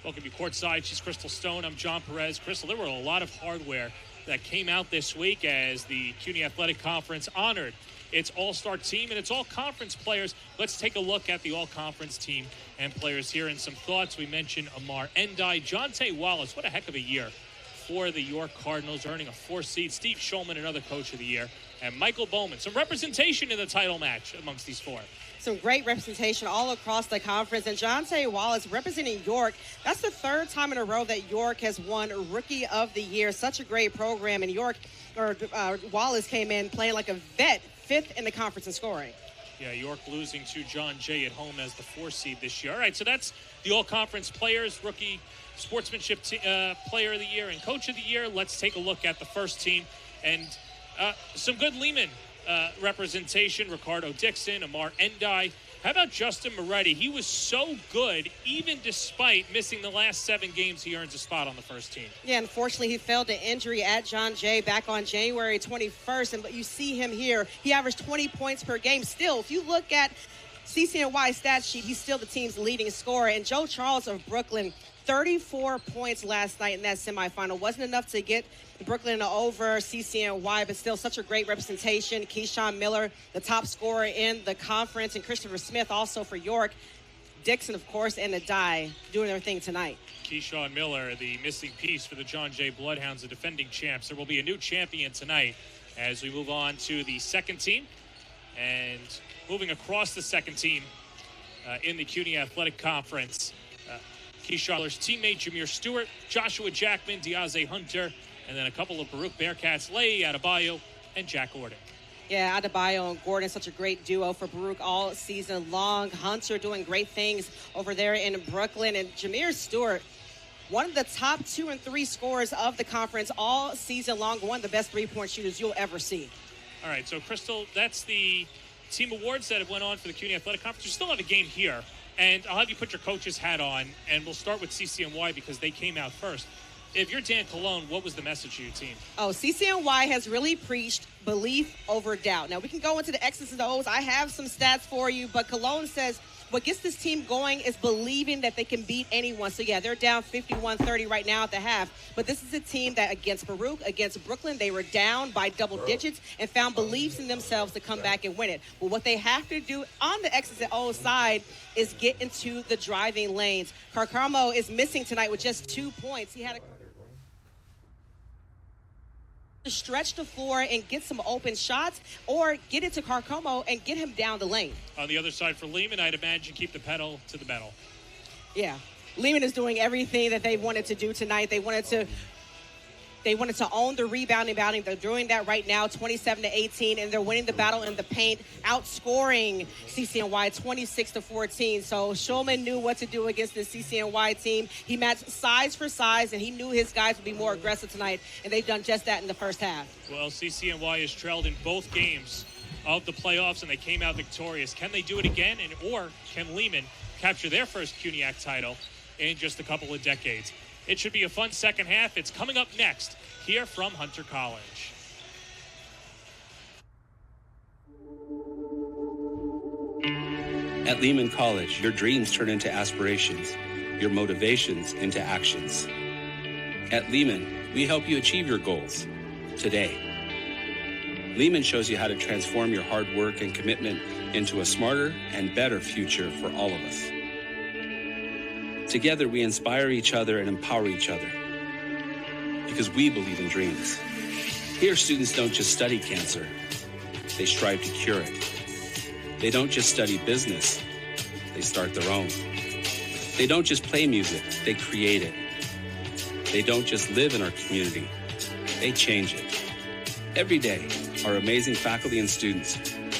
welcome you courtside. She's Crystal Stone. I'm John Perez. Crystal, there were a lot of hardware that came out this week as the CUNY Athletic Conference honored its all-star team and its all-conference players. Let's take a look at the all-conference team and players here and some thoughts. We mentioned Amar Endai, Jonte Wallace. What a heck of a year for the York Cardinals, earning a 4th seed. Steve Schulman, another Coach of the Year, and Michael Bowman. Some representation in the title match amongst these four. Some great representation all across the conference. And Jonte Wallace representing York. That's the 3rd time in a row that York has won Rookie of the Year. Such a great program. And Wallace came in playing like a vet, 5th in the conference in scoring. Yeah, York losing to John Jay at home as the 4th seed this year. All right, so that's the all-conference players, rookie sportsmanship player of the year and coach of the year. Let's take a look at the first team and some good Lehman representation. Ricardo Dixon, Amar Endai. How about Justin Moretti? He was so good, even despite missing the last 7 games, he earns a spot on the first team. Yeah, unfortunately, he fell to injury at John Jay back on January 21st. But you see him here. He averaged 20 points per game. Still, if you look at CCNY stat sheet, he's still the team's leading scorer. And Joe Charles of Brooklyn, 34 points last night in that semifinal. Wasn't enough to get Brooklyn over CCNY, but still such a great representation. Keyshawn Miller, the top scorer in the conference, and Christopher Smith also for York. Dixon, of course, and Adai doing their thing tonight. Keyshawn Miller, the missing piece for the John Jay Bloodhounds, the defending champs. There will be a new champion tonight as we move on to the second team. And moving across the second team in the CUNY Athletic Conference, Keyshawn Miller's teammate Jameer Stewart, Joshua Jackman, Diaze Hunter, and then a couple of Baruch Bearcats, Lei Adebayo and Jack Orden. Yeah, Adebayo and Gordon, such a great duo for Baruch all season long. Hunter doing great things over there in Brooklyn. And Jameer Stewart, one of the top 2 and 3 scorers of the conference all season long, one of the best three-point shooters you'll ever see. All right, so Crystal, that's the team awards that have went on for the CUNY Athletic Conference. You still have a game here, and I'll have you put your coach's hat on, and we'll start with CCNY because they came out first. If you're Dan Colon, what was the message to your team? Oh, CCNY has really preached belief over doubt. Now, we can go into the X's and O's. I have some stats for you, but Colon says what gets this team going is believing that they can beat anyone. So, yeah, they're down 51-30 right now at the half. But this is a team that against Baruch, against Brooklyn, they were down by double digits and found beliefs in themselves to come back and win it. But what they have to do on the X's and O's side is get into the driving lanes. Carcamo is missing tonight with just 2 points. He had to stretch the floor and get some open shots or get it to Carcamo and get him down the lane. On the other side for Lehman, I'd imagine keep the pedal to the metal. Yeah. Lehman is doing everything that they wanted to do tonight. They wanted to own the rebounding battle. They're doing that right now, 27-18, and they're winning the battle in the paint, outscoring CCNY 26-14. So Shulman knew what to do against this CCNY team. He matched size for size, and he knew his guys would be more aggressive tonight, and they've done just that in the first half. Well, CCNY has trailed in both games of the playoffs, and they came out victorious. Can they do it again, or can Lehman capture their first CUNYAC title in just a couple of decades? It should be a fun second half. It's coming up next here from Hunter College. At Lehman College, your dreams turn into aspirations, your motivations into actions. At Lehman, we help you achieve your goals today. Lehman shows you how to transform your hard work and commitment into a smarter and better future for all of us. Together, we inspire each other and empower each other because we believe in dreams. Here, students don't just study cancer, they strive to cure it. They don't just study business, they start their own. They don't just play music, they create it. They don't just live in our community, they change it. Every day, our amazing faculty and students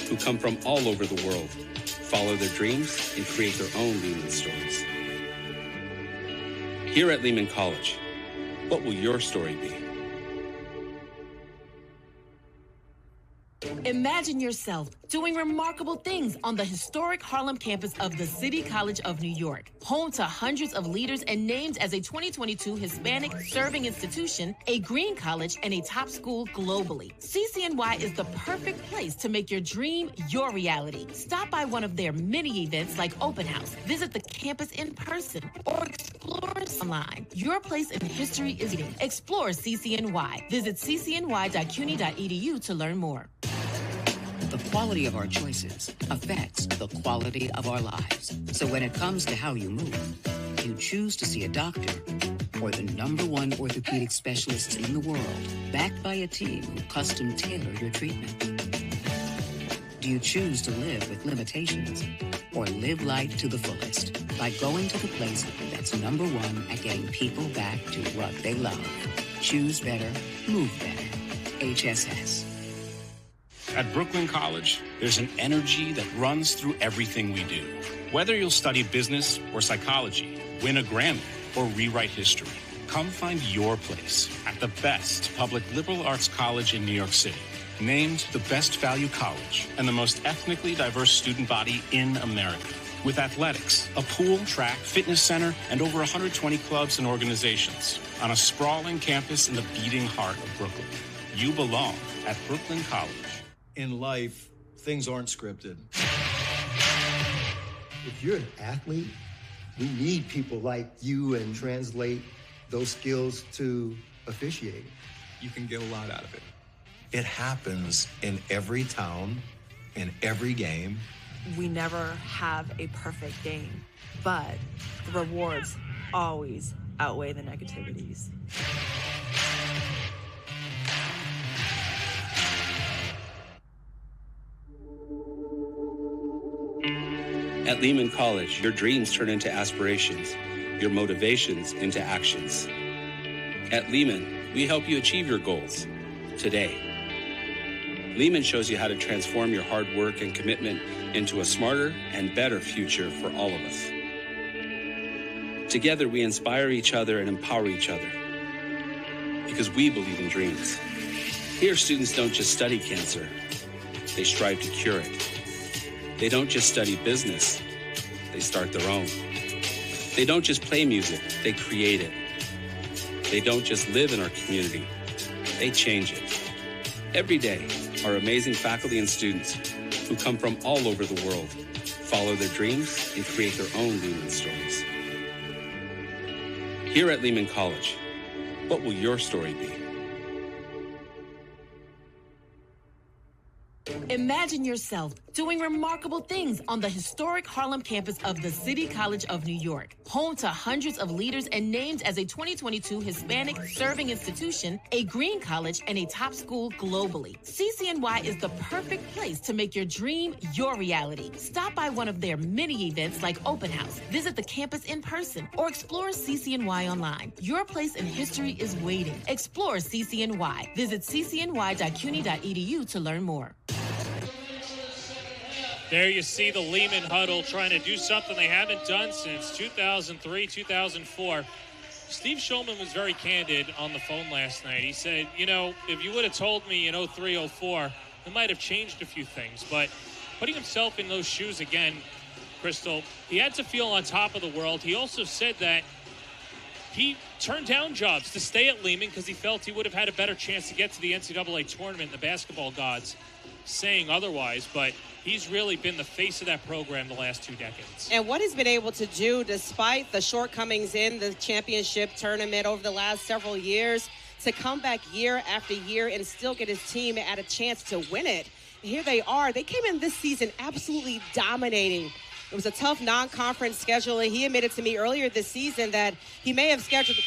who come from all over the world follow their dreams and create their own Lehman stories. Here at Lehman College, what will your story be? Imagine yourself doing remarkable things on the historic Harlem campus of the City College of New York, home to hundreds of leaders and named as a 2022 Hispanic serving institution, a green college, and a top school globally. CCNY is the perfect place to make your dream your reality. Stop by one of their many events like Open House, visit the campus in person, or explore online. Your place in history is waiting. Explore CCNY. Visit ccny.cuny.edu to learn more. The quality of our choices affects the quality of our lives. So when it comes to how you move, you choose to see a doctor or the #1 orthopedic specialists in the world, backed by a team who custom tailor your treatment. Do you choose to live with limitations or live life to the fullest by going to the place that's #1 at getting people back to what they love? Choose better, move better. HSS. At Brooklyn College, there's an energy that runs through everything we do. Whether you'll study business or psychology, win a Grammy, or rewrite history, come find your place at the best public liberal arts college in New York City. Named the best value college and the most ethnically diverse student body in America. With athletics, a pool, track, fitness center, and over 120 clubs and organizations on a sprawling campus in the beating heart of Brooklyn. You belong at Brooklyn College. In life, things aren't scripted. If you're an athlete, we need people like you and translate those skills to officiating. You can get a lot out of it. It happens in every town, in every game. We never have a perfect game, but the rewards always outweigh the negativities. At Lehman College, your dreams turn into aspirations, your motivations into actions. At Lehman, we help you achieve your goals today. Lehman shows you how to transform your hard work and commitment into a smarter and better future for all of us. Together, we inspire each other and empower each other because we believe in dreams. Here, students don't just study cancer, they strive to cure it. They don't just study business, they start their own. They don't just play music, they create it. They don't just live in our community, they change it. Every day, our amazing faculty and students who come from all over the world follow their dreams and create their own Lehman stories. Here at Lehman College, what will your story be? Imagine yourself doing remarkable things on the historic Harlem campus of the City College of New York, home to hundreds of leaders and named as a 2022 Hispanic Serving Institution, a green college, and a top school globally. CCNY is the perfect place to make your dream your reality. Stop by one of their many events like Open House, visit the campus in person, or explore CCNY online. Your place in history is waiting. Explore CCNY. Visit ccny.cuny.edu to learn more. There you see the Lehman huddle trying to do something they haven't done since 2003, 2004. Steve Schulman was very candid on the phone last night. He said, you know, if you would have told me in 03, 04, it might have changed a few things. But putting himself in those shoes again, Crystal, he had to feel on top of the world. He also said that he turned down jobs to stay at Lehman because he felt he would have had a better chance to get to the NCAA tournament, the basketball gods saying otherwise, but he's really been the face of that program the last 2 decades. And what he's been able to do despite the shortcomings in the championship tournament over the last several years, to come back year after year and still get his team at a chance to win it. Here they are. They came in this season absolutely dominating. It was a tough non-conference schedule, and he admitted to me earlier this season that he may have scheduled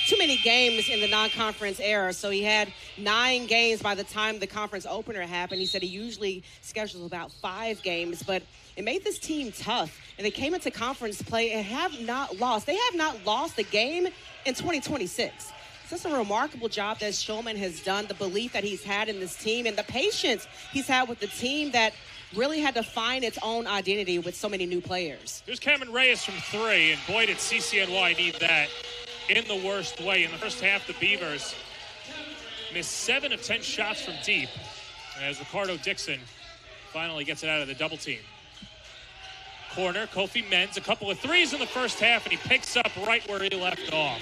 too many games in the non-conference era. So he had 9 games by the time the conference opener happened. He said he usually schedules about 5 games, but it made this team tough. And they came into conference play and have not lost. They have not lost a game in 2026. So it's a remarkable job that Schulman has done, the belief that he's had in this team and the patience he's had with the team that really had to find its own identity with so many new players. Here's Cameron Reyes from 3, and boy, did CCNY need that in the worst way. In the first half, the Beavers missed 7 of 10 shots from deep as Ricardo Dixon finally gets it out of the double team. Corner, Kofi Menz, a couple of threes in the first half, and he picks up right where he left off.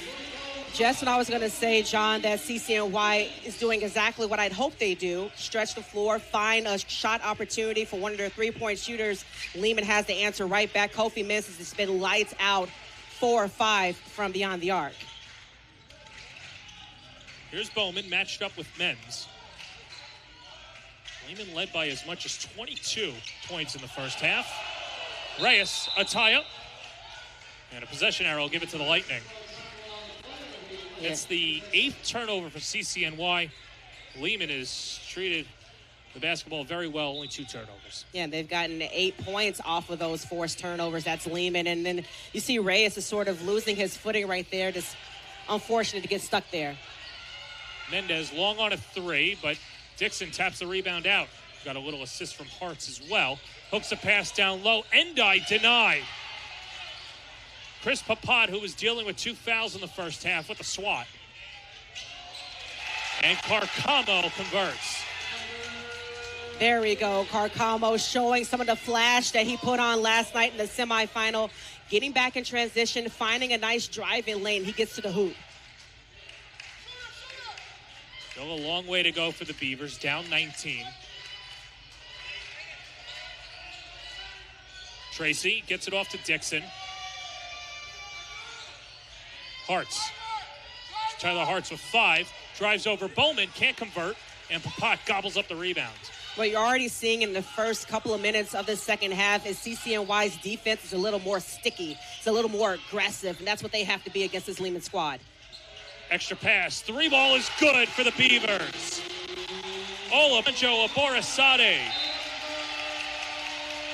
Just what I was going to say, John, that CCNY is doing exactly what I'd hope they do. Stretch the floor, find a shot opportunity for one of their three-point shooters. Lehman has the answer right back. Kofi Menz has just been lights out, 4 or 5 from beyond the arc. Here's Bowman matched up with Menz. Lehman led by as much as 22 points in the first half. Reyes, a tie-up, and a possession arrow, give it to the Lightning. It's the 8th turnover for CCNY. Lehman has treated the basketball very well, only 2 turnovers. Yeah, they've gotten 8 points off of those forced turnovers. That's Lehman. And then you see Reyes is sort of losing his footing right there. Just unfortunate to get stuck there. Mendez long on a 3, but Dixon taps the rebound out. Got a little assist from Hartz as well. Hooks a pass down low. Endai denied. Chris Papat, who was dealing with 2 fouls in the first half, with a swat. And Carcamo converts. There we go. Carcamo showing some of the flash that he put on last night in the semifinal. Getting back in transition, finding a nice driving lane. He gets to the hoop. Still a long way to go for the Beavers, down 19. Tracy gets it off to Dixon. Hartz. Tyler Hartz with 5. Drives over Bowman, can't convert, and Papat gobbles up the rebound. What you're already seeing in the first couple of minutes of the second half is CCNY's defense is a little more sticky. It's a little more aggressive, and that's what they have to be against this Lehman squad. Extra pass. 3 ball is good for the Beavers. Olabanjo Aborasade.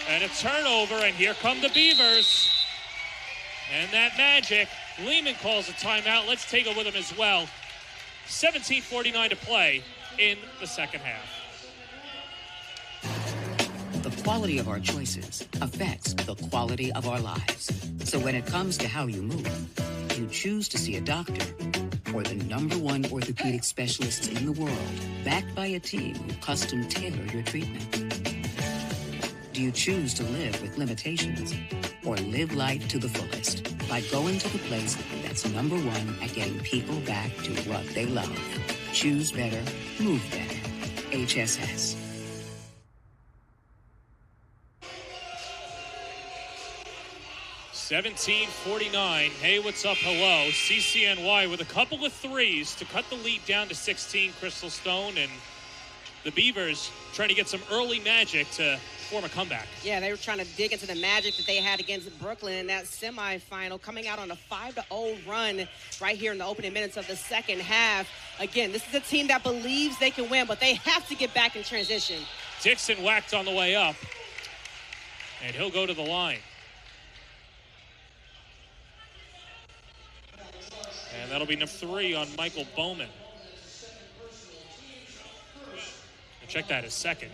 And a turnover, and here come the Beavers. And that magic. Lehman calls a timeout. Let's take it with him as well. 17:49 to play in the second half. quality of our choices affects the quality of our lives. So when it comes to how you move, you choose to see a doctor or the #1 orthopedic specialists in the world, backed by a team who custom tailor your treatment. Do you choose to live with limitations or live life to the fullest by going to the place that's #1 at getting people back to what they love? Choose better, move better. HSS. $17:49. Hey, what's up? Hello. CCNY with a couple of threes to cut the lead down to 16. Crystal Stone and the Beavers trying to get some early magic to form a comeback. Yeah, they were trying to dig into the magic that they had against Brooklyn in that semifinal, coming out on a 5-0 run right here in the opening minutes of the second half. Again, this is a team that believes they can win, but they have to get back in transition. Dixon whacked on the way up, and he'll go to the line. And that'll be number 3 on Michael Bowman. And check that as second.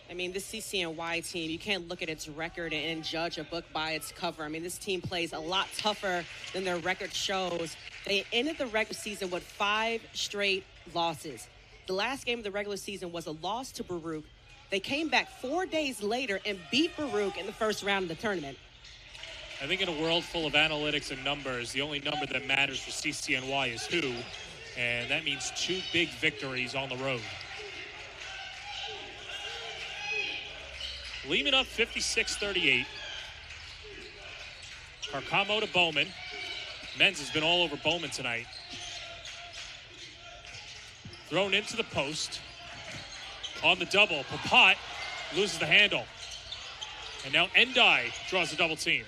I mean, this CCNY team, you can't look at its record and judge a book by its cover. I mean, this team plays a lot tougher than their record shows. They ended the regular season with 5 straight losses. The last game of the regular season was a loss to Baruch. They came back 4 days later and beat Baruch in the first round of the tournament. I think in a world full of analytics and numbers, the only number that matters for CCNY is who, and that means 2 big victories on the road. Lehman up 56-38. Carcamo to Bowman. Menz has been all over Bowman tonight. Thrown into the post. On the double, Papat loses the handle. And now Endai draws a double team.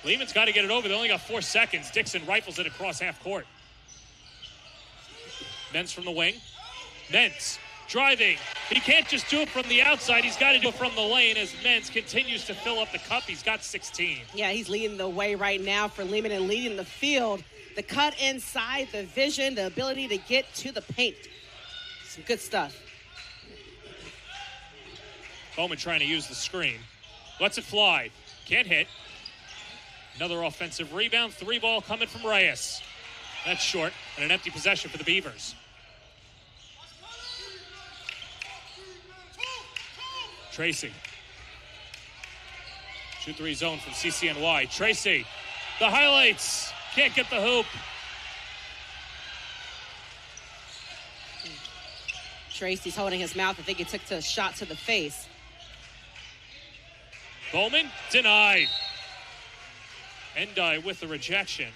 Lehman's got to get it over. They only got 4 seconds. Dixon rifles it across half court. Menz from the wing. Menz driving. He can't just do it from the outside. He's got to do it from the lane as Menz continues to fill up the cup. He's got 16. Yeah, he's leading the way right now for Lehman and leading the field. The cut inside, the vision, the ability to get to the paint. Some good stuff. Bowman trying to use the screen. Lets it fly. Can't hit. Another offensive rebound. 3-ball coming from Reyes. That's short. And an empty possession for the Beavers. Tracy. 2-3 zone from CCNY. Tracy. The highlights. Can't get the hoop. Tracy's holding his mouth. I think he took a shot to the face. Bowman denied. Endai with the rejection.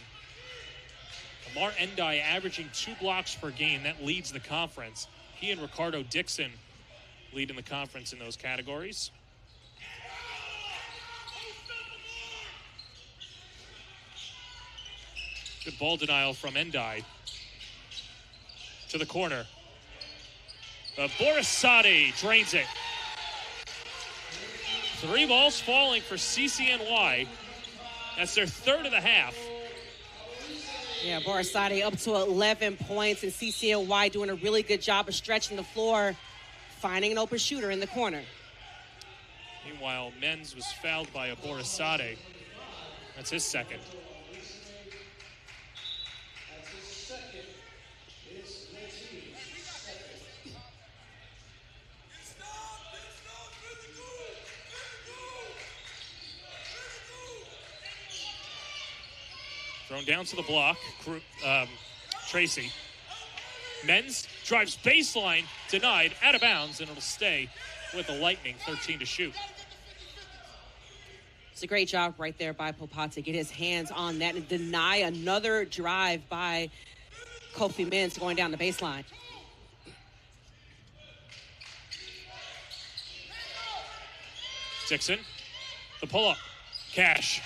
Amar Endai averaging 2 blocks per game. That leads the conference. He and Ricardo Dixon lead in the conference in those categories. Good ball denial from Endai. To the corner. Borisati drains it. 3 balls falling for CCNY. That's their 3rd of the half. Yeah, Borisati up to 11 points, and CCNY doing a really good job of stretching the floor, finding an open shooter in the corner. Meanwhile, Menz was fouled by a Borisati. That's his second. Thrown down to the block, Tracy. Menz drives baseline, denied, out of bounds, and it'll stay with the Lightning, 13 to shoot. It's a great job right there by Papat to get his hands on that and deny another drive by Kofi Menz going down the baseline. Dixon, the pull-up, Cash.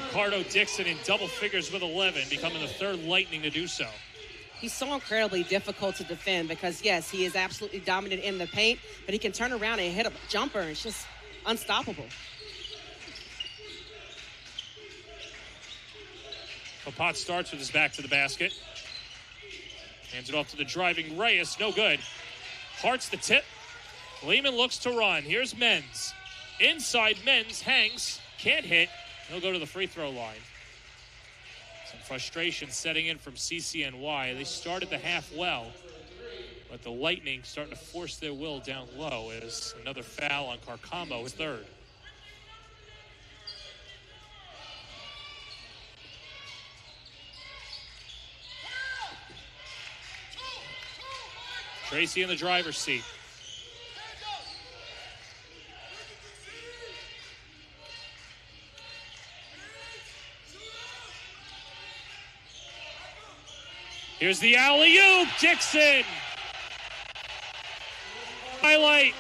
Ricardo Dixon in double figures with 11, becoming the 3rd Lightning to do so. He's so incredibly difficult to defend because, yes, he is absolutely dominant in the paint, but he can turn around and hit a jumper. And it's just unstoppable. Papat starts with his back to the basket. Hands it off to the driving Reyes. No good. Hart's the tip. Lehman looks to run. Here's Menz. Inside Menz. Hangs. Can't hit. He'll go to the free throw line. Some frustration setting in from CCNY. They started the half well, but the Lightning starting to force their will down low as another foul on Carcamo, his third. Tracy in the driver's seat. Here's the alley-oop, Dixon. Highlight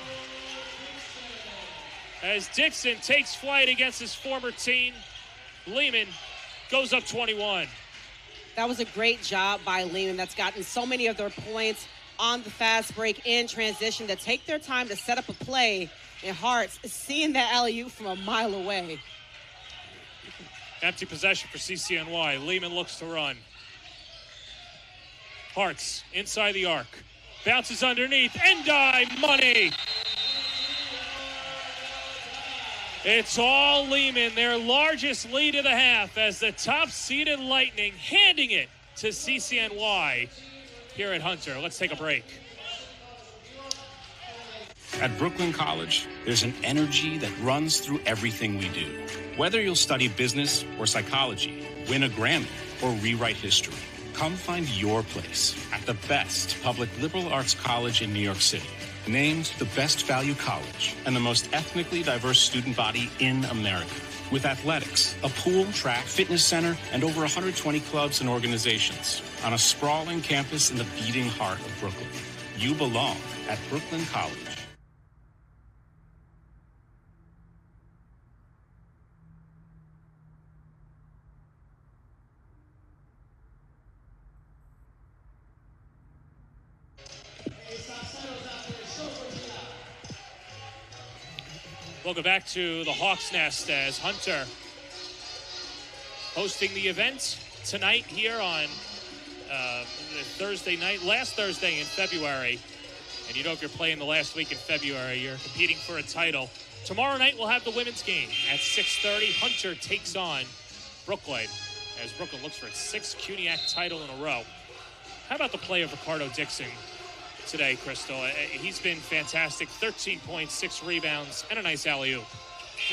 as Dixon takes flight against his former team. Lehman goes up 21. That was a great job by Lehman. That's gotten so many of their points on the fast break in transition to take their time to set up a play. And Hart's seeing that alley-oop from a mile away. Empty possession for CCNY. Lehman looks to run. Hart's inside the arc. Bounces underneath. Endai, money. It's all Lehman, their largest lead of the half as the top-seeded Lightning handing it to CCNY here at Hunter. Let's take a break. At Brooklyn College, there's an energy that runs through everything we do. Whether you'll study business or psychology, win a Grammy, or rewrite history, come find your place at the best public liberal arts college in New York City. Named the best value college and the most ethnically diverse student body in America. With athletics, a pool, track, fitness center, and over 120 clubs and organizations on a sprawling campus in the beating heart of Brooklyn. You belong at Brooklyn College. Welcome back to the Hawks Nest as Hunter hosting the event tonight here on Thursday night, last Thursday in February. And you know, if you're playing the last week in February, you're competing for a title. Tomorrow night we'll have the women's game at 6:30. Hunter takes on Brooklyn as Brooklyn looks for its 6th CUNYAC title in a row. How about the play of Ricardo Dixon today, Crystal? He's been fantastic. 13 points, 6 rebounds, and a nice alley-oop.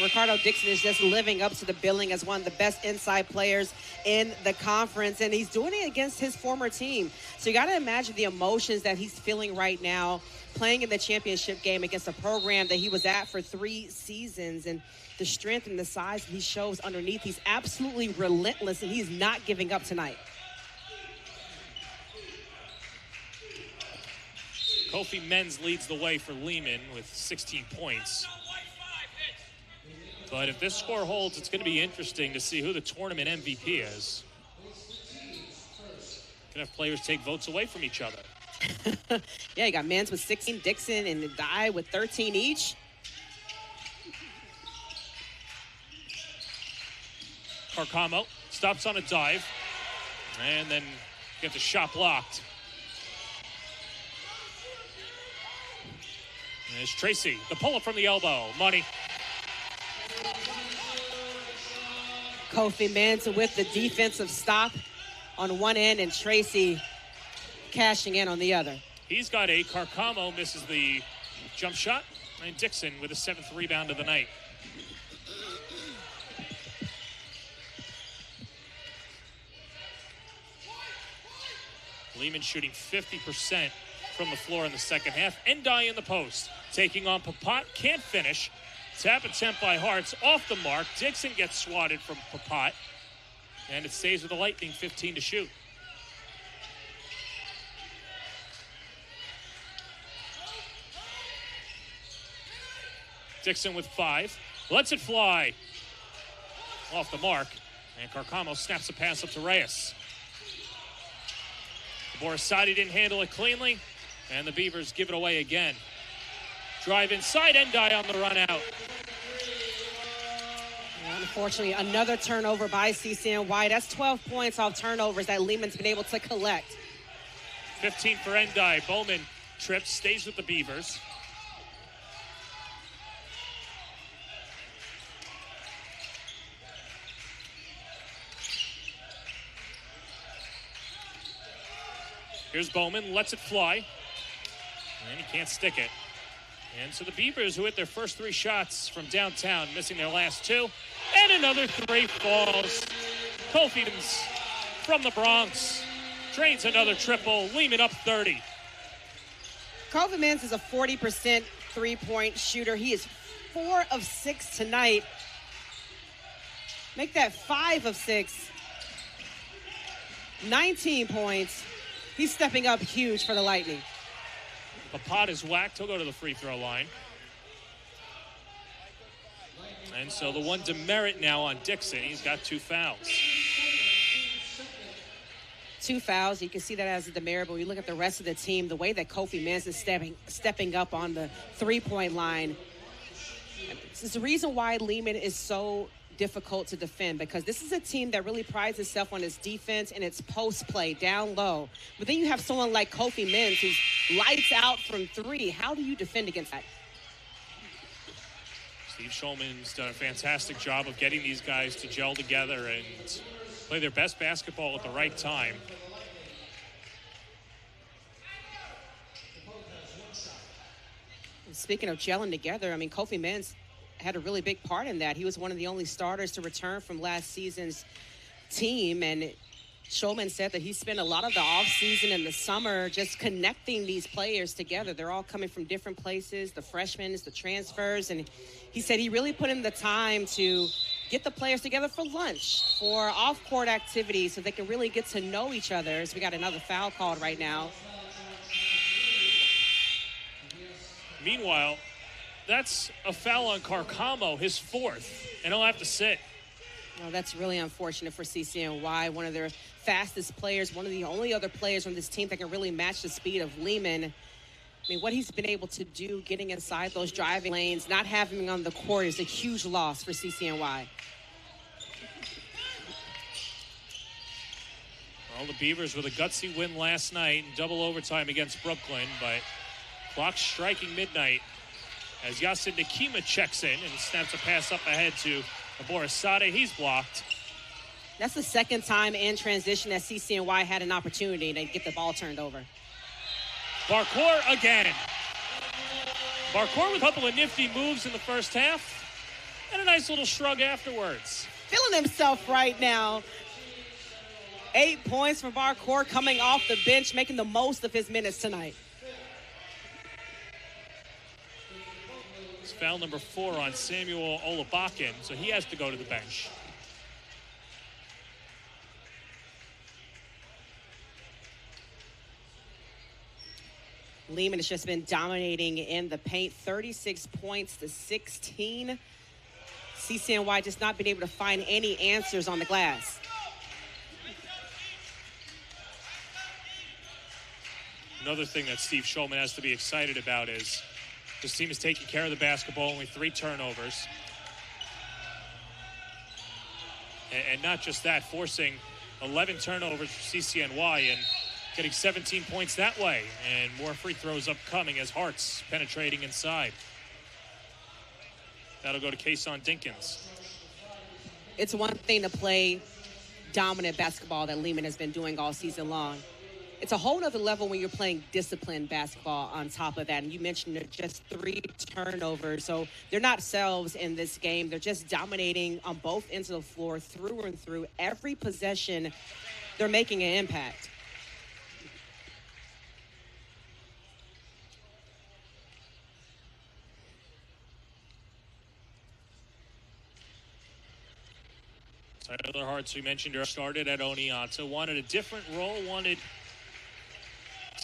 Ricardo Dixon is just living up to the billing as one of the best inside players in the conference, and he's doing it against his former team. So you got to imagine the emotions that he's feeling right now, playing in the championship game against a program that he was at for 3 seasons, and the strength and the size that he shows underneath. He's absolutely relentless, and he's not giving up tonight. Kofi Menz leads the way for Lehman with 16 points. But if this score holds, it's going to be interesting to see who the tournament MVP is. Going to have players take votes away from each other. Yeah, you got Menz with 16, Dixon and Dye with 13 each. Carcamo stops on a dive and then gets a shot blocked. There's Tracy, the pull-up from the elbow. Money. Kofi Menz with the defensive stop on one end and Tracy cashing in on the other. He's got 8. Carcamo misses the jump shot. And Dixon with a 7th rebound of the night. Lehman shooting 50% from the floor in the second half. Endai in the post. Taking on Papat. Can't finish. Tap attempt by Hart's off the mark. Dixon gets swatted from Papat. And it stays with the Lightning, 15 to shoot. Dixon with 5. Lets it fly. Off the mark. And Carcamo snaps a pass up to Reyes. Borisati didn't handle it cleanly. And the Beavers give it away again. Drive inside, Endai on the run out. Unfortunately, another turnover by CCNY. That's 12 points off turnovers that Lehman's been able to collect. 15 for Endai. Bowman trips, stays with the Beavers. Here's Bowman, lets it fly, and he can't stick it. And so the Beavers, who hit their first 3 shots from downtown, missing their last 2, and another 3 falls. Kofi's from the Bronx drains another triple. Lehman up 30. Kofi Mans is a 40% three-point shooter. He is 4 of 6 tonight. Make that 5 of 6. 19 points. He's stepping up huge for the Lightning. The pot is whacked. He'll go to the free throw line. And so the one demerit now on Dixon. He's got 2 fouls. 2 fouls. You can see that as a demerit, but when you look at the rest of the team, the way that Kofi Mans is stepping up on the three-point line, this is the reason why Lehman is so difficult to defend, because this is a team that really prides itself on its defense and its post play down low. But then you have someone like Kofi Mans who's lights out from 3. How do you defend against that? Steve Schulman's done a fantastic job of getting these guys to gel together and play their best basketball at the right time. Speaking of gelling together, I mean, Kofi Mans had a really big part in that. He was one of the only starters to return from last season's team, and Schulman said that he spent a lot of the offseason and the summer just connecting these players together. They're all coming from different places, the freshmen, the transfers, and he said he really put in the time to get the players together for lunch, for off-court activities, so they can really get to know each other. As we got another foul called right now. Meanwhile, that's a foul on Carcamo, his 4th, and he'll have to sit. Oh, that's really unfortunate for CCNY, one of their fastest players, one of the only other players on this team that can really match the speed of Lehman. I mean, what he's been able to do getting inside those driving lanes, not having him on the court is a huge loss for CCNY. Well, the Beavers with a gutsy win last night in double overtime against Brooklyn, but clock striking midnight as Yasin Nikima checks in and snaps a pass up ahead to Borisade. He's blocked. That's the second time in transition that CCNY had an opportunity to get the ball turned over. Barcourt again. Barcourt with a couple of nifty moves in the first half and a nice little shrug afterwards. Feeling himself right now. 8 points for Barcourt coming off the bench, making the most of his minutes tonight. It's foul number 4 on Samuel Olabakin, so he has to go to the bench. Lehman has just been dominating in the paint, 36 points to 16. CCNY just not been able to find any answers on the glass. Another thing that Steve Schulman has to be excited about is this team is taking care of the basketball, only 3 turnovers. And not just that, forcing 11 turnovers for CCNY and getting 17 points that way. And more free throws upcoming as Hart's penetrating inside. That'll go to Kason Dinkins. It's one thing to play dominant basketball that Lehman has been doing all season long. It's a whole other level when you're playing disciplined basketball on top of that. And you mentioned just 3 turnovers. So they're not selves in this game. They're just dominating on both ends of the floor through and through. Every possession, they're making an impact. Tyler Hartz, we mentioned, started at Oneonta, wanted a different role, wanted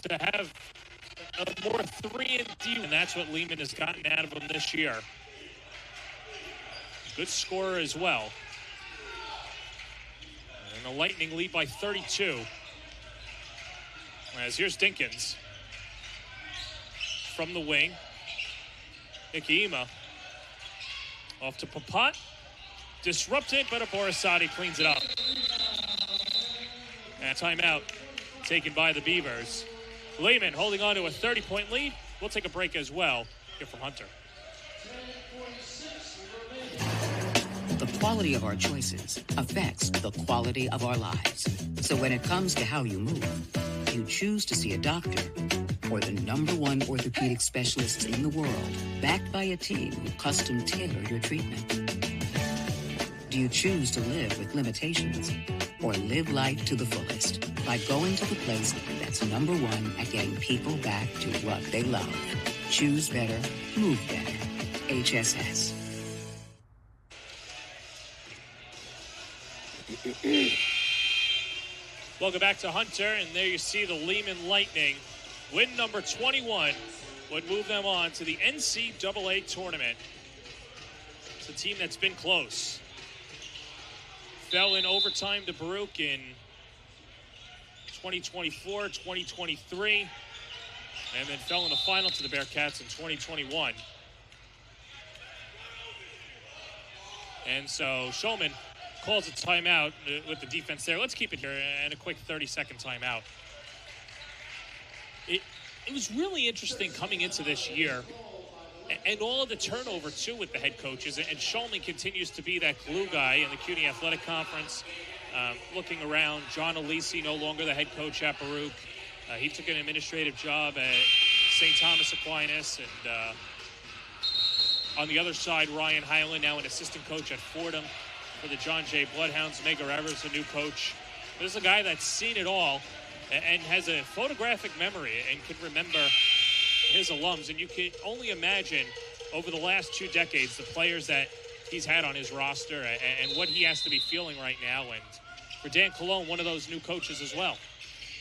to have a more 3-and-D, and that's what Lehman has gotten out of him this year. Good scorer as well. And the Lightning lead by 32. As here's Dinkins from the wing. Ikema off to Papat. Disrupted, but Borisade cleans it up. And timeout taken by the Beavers. Lehman holding on to a 30-point lead. We'll take a break as well. Here from Hunter. The quality of our choices affects the quality of our lives. So when it comes to how you move, you choose to see a doctor or the #1 orthopedic specialists in the world, backed by a team who custom tailor your treatment. Do you choose to live with limitations or live life to the fullest by going to the place that's #1 at getting people back to what they love? Choose better, move better. HSS. Welcome back to Hunter, and there you see the Lehman Lightning. Win number 21 would move them on to the NCAA tournament. It's a team that's been close. Fell in overtime to Baruch in 2024, 2023, and then fell in the final to the Bearcats in 2021. And so Shulman calls a timeout with the defense there. Let's keep it here and a quick 30-second timeout. It was really interesting coming into this year, and all of the turnover, too, with the head coaches. And Shulman continues to be that glue guy in the CUNY Athletic Conference. Looking around, John Alisi, no longer the head coach at Baruch. He took an administrative job at St. Thomas Aquinas. And on the other side, Ryan Highland, now an assistant coach at Fordham for the John Jay Bloodhounds. Megger Evers, a new coach. This is a guy that's seen it all and has a photographic memory and can remember his alums. And you can only imagine over the last 2 decades the players that he's had on his roster and what he has to be feeling right now. And for Dan Colon, one of those new coaches as well.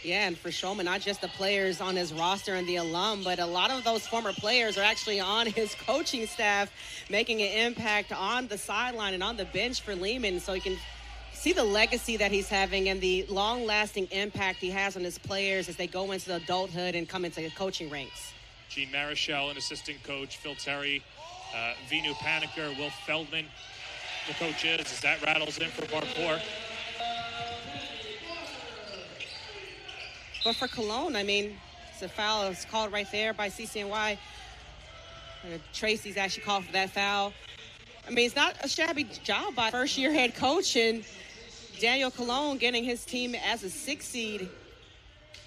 Yeah, and for Shulman, not just the players on his roster and the alum, but a lot of those former players are actually on his coaching staff, making an impact on the sideline and on the bench for Lehman. So you can see the legacy that he's having and the long-lasting impact he has on his players as they go into adulthood and come into the coaching ranks. Gene Marichal, an assistant coach, Phil Terry, Vinu Paniker, Will Feldman, the coaches, as that rattles in for Barcourt. But for Cologne, I mean, it's a foul. It's called right there by CCNY. Tracy's actually called for that foul. I mean, it's not a shabby job by first-year head coach, and Daniel Cologne getting his team as a 6 seed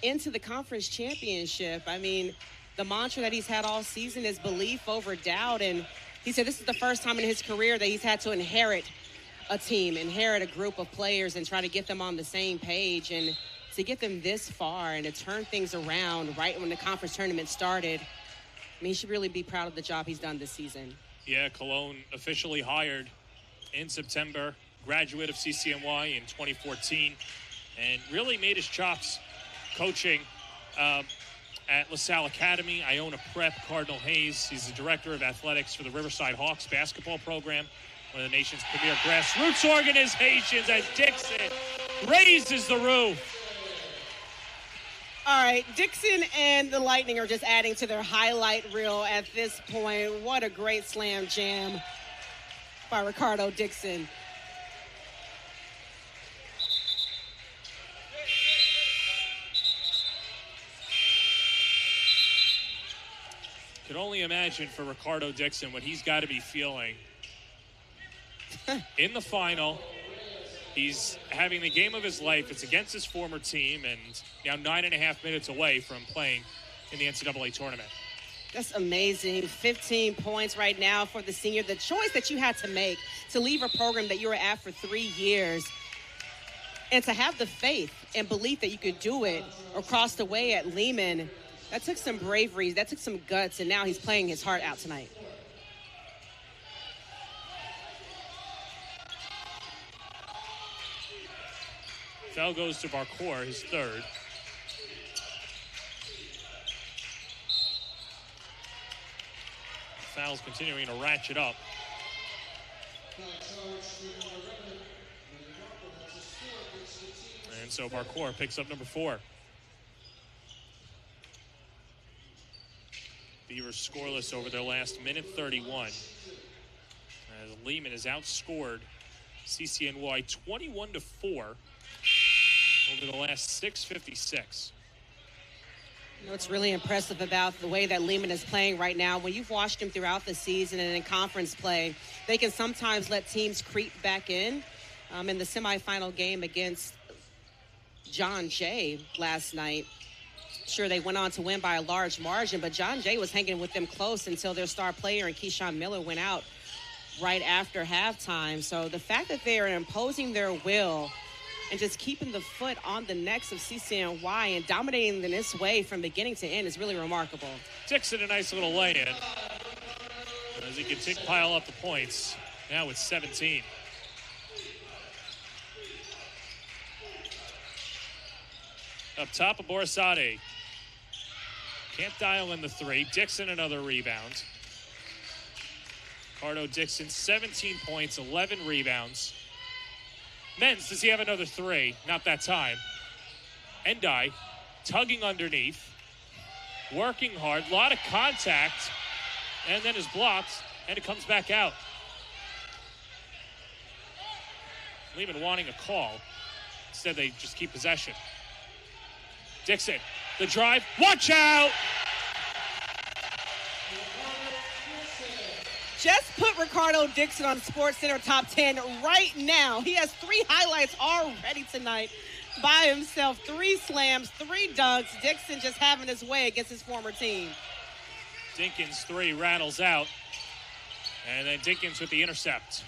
into the conference championship. I mean, the mantra that he's had all season is belief over doubt, and he said this is the first time in his career that he's had to inherit a team, inherit a group of players, and try to get them on the same page. And to get them this far and to turn things around right when the conference tournament started, I mean, he should really be proud of the job he's done this season. Yeah, Cologne officially hired in September, graduate of CCNY in 2014, and really made his chops coaching at LaSalle Academy, Iona Prep, Cardinal Hayes. He's the director of athletics for the Riverside Hawks basketball program, one of the nation's premier grassroots organizations, as Dixon raises the roof. All right, Dixon and the Lightning are just adding to their highlight reel at this point. What a great slam jam by Ricardo Dixon. Could only imagine for Ricardo Dixon what he's got to be feeling in the final. He's having the game of his life. It's against his former team, and now 9.5 minutes away from playing in the NCAA tournament. That's amazing. 15 points right now for the senior. The choice that you had to make to leave a program that you were at for 3 years and to have the faith and belief that you could do it across the way at Lehman, that took some bravery, that took some guts, and now he's playing his heart out tonight. Foul goes to Barcourt, his third. Foul's continuing to ratchet up. And so Barcourt picks up number 4. Beavers scoreless over their last minute 31. As Lehman has outscored CCNY 21-4 over the last 6:56. You know, it's really impressive about the way that Lehman is playing right now. When you've watched him throughout the season and in conference play, they can sometimes let teams creep back in. In the semifinal game against John Jay last night, sure, they went on to win by a large margin, but John Jay was hanging with them close until their star player and Keyshawn Miller went out right after halftime. So the fact that they are imposing their will and just keeping the foot on the necks of CCNY and dominating in this way from beginning to end is really remarkable. Dixon, a nice little lay-in as he can pile up the points. Now it's 17. Up top of Borisade. Can't dial in the three. Dixon, another rebound. Ricardo Dixon, 17 points, 11 rebounds. Men's, does he have another three? Not that time. Endai, tugging underneath. Working hard, a lot of contact. And then is blocked, and it comes back out. Lehman wanting a call. Instead, they just keep possession. Dixon, the drive. Watch out! Just put Ricardo Dixon on SportsCenter Top 10 right now. He has 3 highlights already tonight by himself. 3 slams, 3 dunks. Dixon just having his way against his former team. Dinkins 3 rattles out. And then Dinkins with the intercept.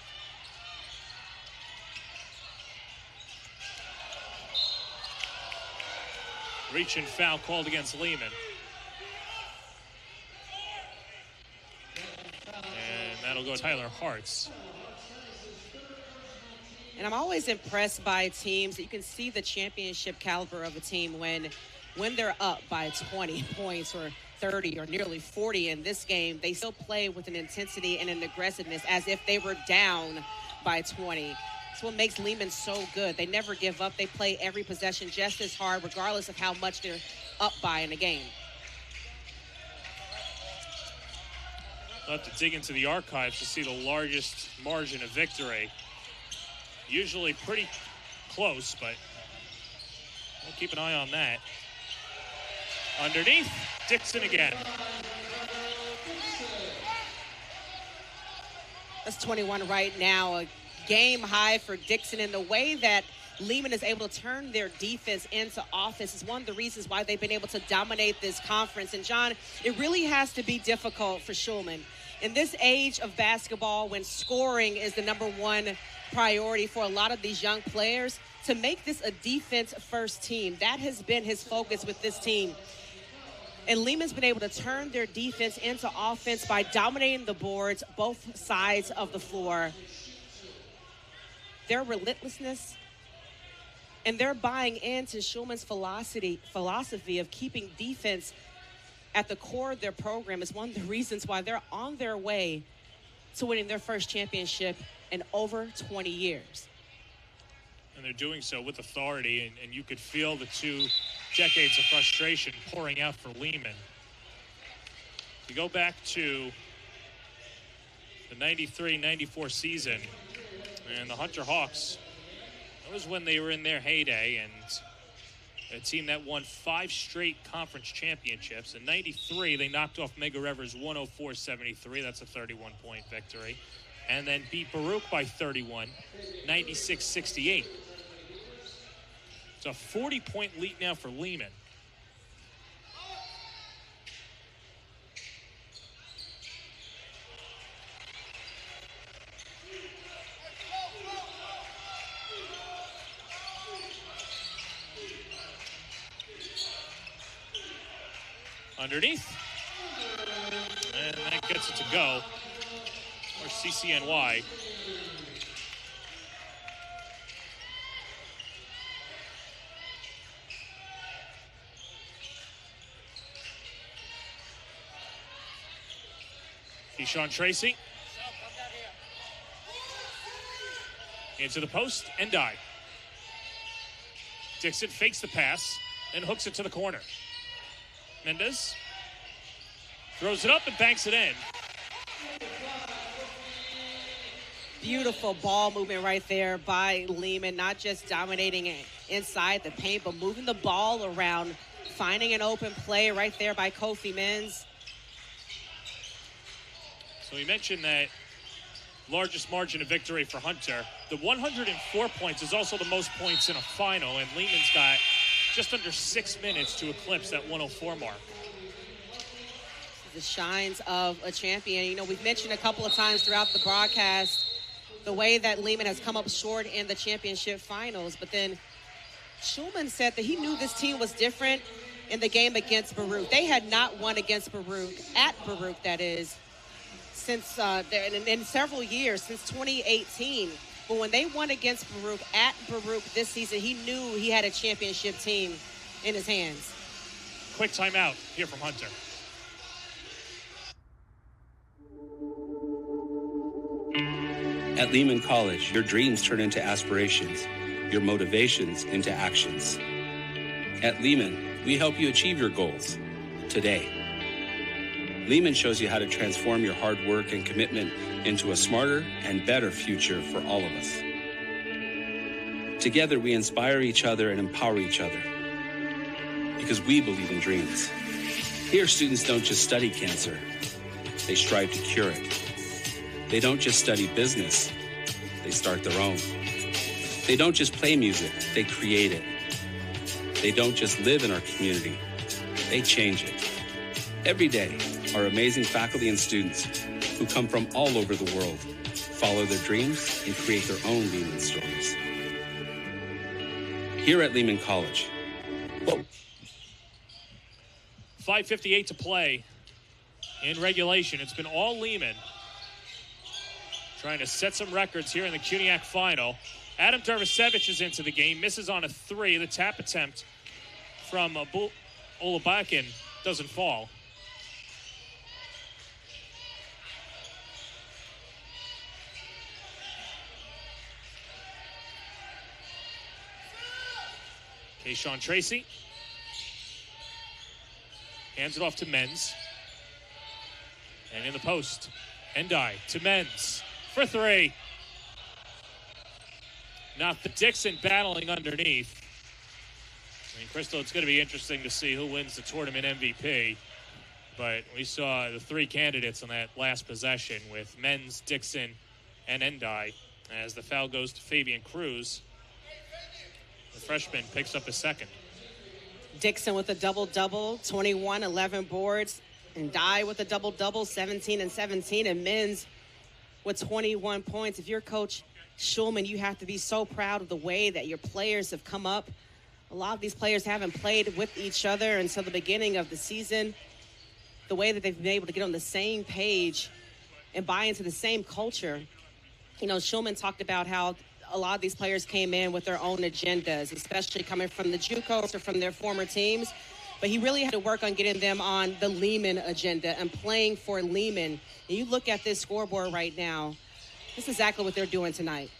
Reach and foul called against Lehman. And that'll go Tyler Hartz. And I'm always impressed by teams that you can see the championship caliber of a team when they're up by 20 points or 30 or nearly 40 in this game. They still play with an intensity and an aggressiveness as if they were down by 20. That's what makes Lehman so good. They never give up. They play every possession just as hard, regardless of how much they're up by in a game. I'll have to dig into the archives to see the largest margin of victory. Usually pretty close, but we'll keep an eye on that. Underneath, Dixon again. That's 21 right now. A game high for Dixon, and the way that Lehman is able to turn their defense into offense is one of the reasons why they've been able to dominate this conference. And John, it really has to be difficult for Schulman. In this age of basketball, when scoring is the #1 priority for a lot of these young players, to make this a defense-first team, that has been his focus with this team. And Lehman's been able to turn their defense into offense by dominating the boards, both sides of the floor. Their relentlessness and they're buying into Schulman's philosophy of keeping defense at the core of their program is one of the reasons why they're on their way to winning their first championship in over 20 years. And they're doing so with authority, and you could feel the 2 decades of frustration pouring out for Lehman. We go back to the 93-94 season, and the Hunter Hawks, that was when they were in their heyday, and a team that won 5 straight conference championships. In 93, they knocked off Mega Rivers 104-73. That's a 31-point victory. And then beat Baruch by 31, 96-68. It's a 40-point lead now for Lehman. Underneath. And that gets it to go. Or CCNY. Keyshawn Tracy. Into the post and die. Dixon fakes the pass and hooks it to the corner. Mendez throws it up and banks it in. Beautiful ball movement right there by Lehman, not just dominating inside the paint, but moving the ball around finding an open play right there by Kofi Menz. So we mentioned that largest margin of victory for Hunter. The 104 points is also the most points in a final, and Lehman's got just under 6 minutes to eclipse that 104 mark. The shines of a champion. You know, we've mentioned a couple of times throughout the broadcast the way that Lehman has come up short in the championship finals, but then Schulman said that he knew this team was different in the game against Baruch. They had not won against Baruch, at Baruch that is, since in several years, since 2018. But when they won against Baruch at Baruch this season, he knew he had a championship team in his hands. Quick timeout here from Hunter. At Lehman College, your dreams turn into aspirations, your motivations into actions. At Lehman, we help you achieve your goals today. Lehman shows you how to transform your hard work and commitment into a smarter and better future for all of us. Together, we inspire each other and empower each other because we believe in dreams. Here, students don't just study cancer, they strive to cure it. They don't just study business, they start their own. They don't just play music, they create it. They don't just live in our community, they change it. Every day, our amazing faculty and students who come from all over the world follow their dreams and create their own Lehman stories. Here at Lehman College. Whoa. 5:58 to play in regulation. It's been all Lehman, trying to set some records here in the CUNYAC final. Adam Dervisevich is into the game, misses on a three. The tap attempt from Olabakin doesn't fall. Kayshawn Tracy hands it off to Menz. And in the post, Endai to Menz for three. Not the Dixon battling underneath. I mean, Crystal, it's going to be interesting to see who wins the tournament MVP. But we saw the three candidates on that last possession with Menz, Dixon, and Endai. As the foul goes to Fabian Cruz, the freshman picks up his second. Dixon with a double-double, 21, 11 boards. Endai with a double-double, 17 and 17. And Menz with 21 points. If you're Coach Schulman, you have to be so proud of the way that your players have come up. A lot of these players haven't played with each other until the beginning of the season. The way that they've been able to get on the same page and buy into the same culture. You know, Schulman talked about how a lot of these players came in with their own agendas, especially coming from the JUCOs or from their former teams. But he really had to work on getting them on the Lehman agenda and playing for Lehman. And you look at this scoreboard right now, this is exactly what they're doing tonight.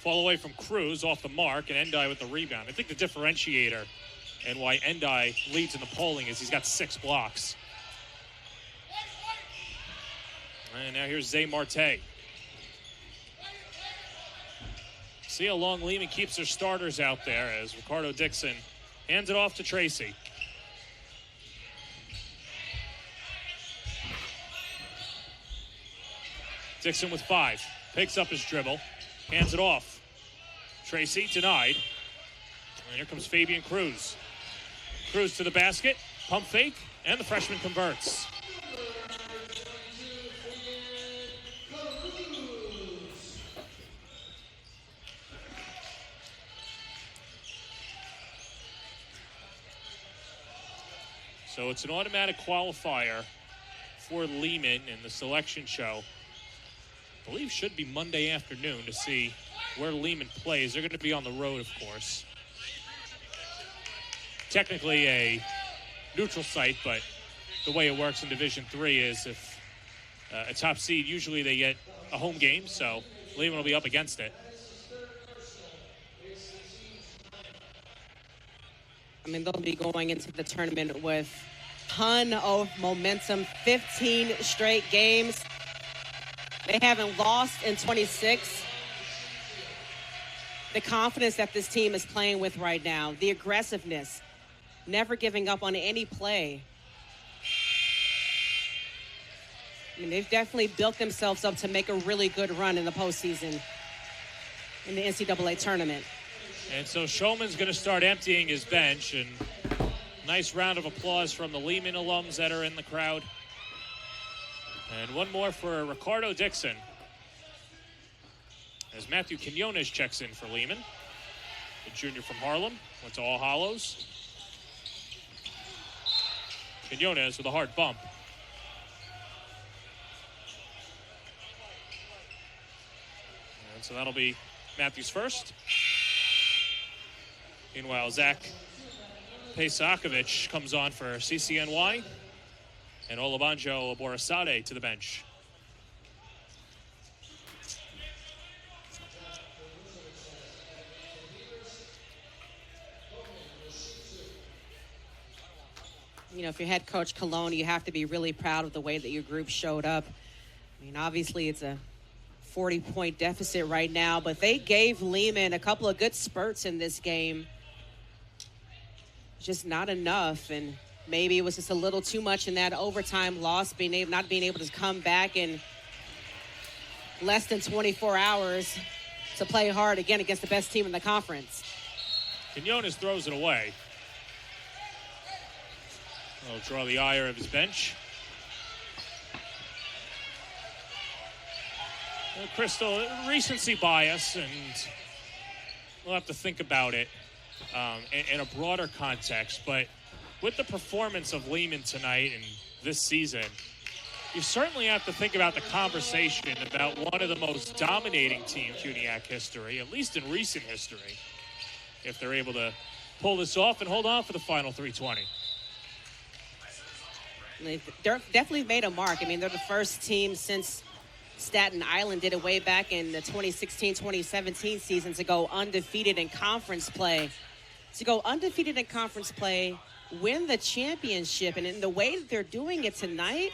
Fall away from Cruz off the mark, and Endai with the rebound. I think the differentiator and why Endai leads in the polling is he's got 6 blocks. And now here's Zay Marte. See how long Lehman keeps their starters out there as Ricardo Dixon hands it off to Tracy. Dixon with 5. Picks up his dribble. Hands it off. Tracy denied. And here comes Fabian Cruz. Cruz to the basket. Pump fake. And the freshman converts. So it's an automatic qualifier for Lehman in the selection show. I believe should be Monday afternoon to see where Lehman plays. They're going to be on the road, of course. Technically a neutral site, but the way it works in Division III is if a top seed, usually they get a home game, so Lehman will be up against it. I mean, they'll be going into the tournament with a ton of momentum, 15 straight games. They haven't lost in 26. the confidence that this team is playing with right now, the aggressiveness, never giving up on any play. I mean, they've definitely built themselves up to make a really good run in the postseason in the NCAA tournament. And so Shulman's going to start emptying his bench, and nice round of applause from the Lehman alums that are in the crowd. And one more for Ricardo Dixon, as Matthew Quinones checks in for Lehman, the junior from Harlem, went to All Hallows. Quinones with a hard bump. And so that'll be Matthew's first. Meanwhile, Zach Pesakovic comes on for CCNY, and Olabanjo Borisade to the bench. You know, if you're head coach Cologne, you have to be really proud of the way that your group showed up. I mean, obviously it's a 40-point deficit right now, but they gave Lehman a couple of good spurts in this game. Just not enough, and maybe it was just a little too much in that overtime loss, not being able to come back in less than 24 hours to play hard again against the best team in the conference. Quinones throws it away. He'll draw the ire of his bench. Crystal, recency bias, and we'll have to think about it in a broader context. But with the performance of Lehman tonight and this season, you certainly have to think about the conversation about one of the most dominating teams in CUNYAC history, at least in recent history, if they're able to pull this off and hold on for the final 320. They've definitely made a mark. I mean, they're the first team since Staten Island did it way back in the 2016-2017 season to go undefeated in conference play. To go undefeated in conference play, win the championship, and in the way that they're doing it tonight.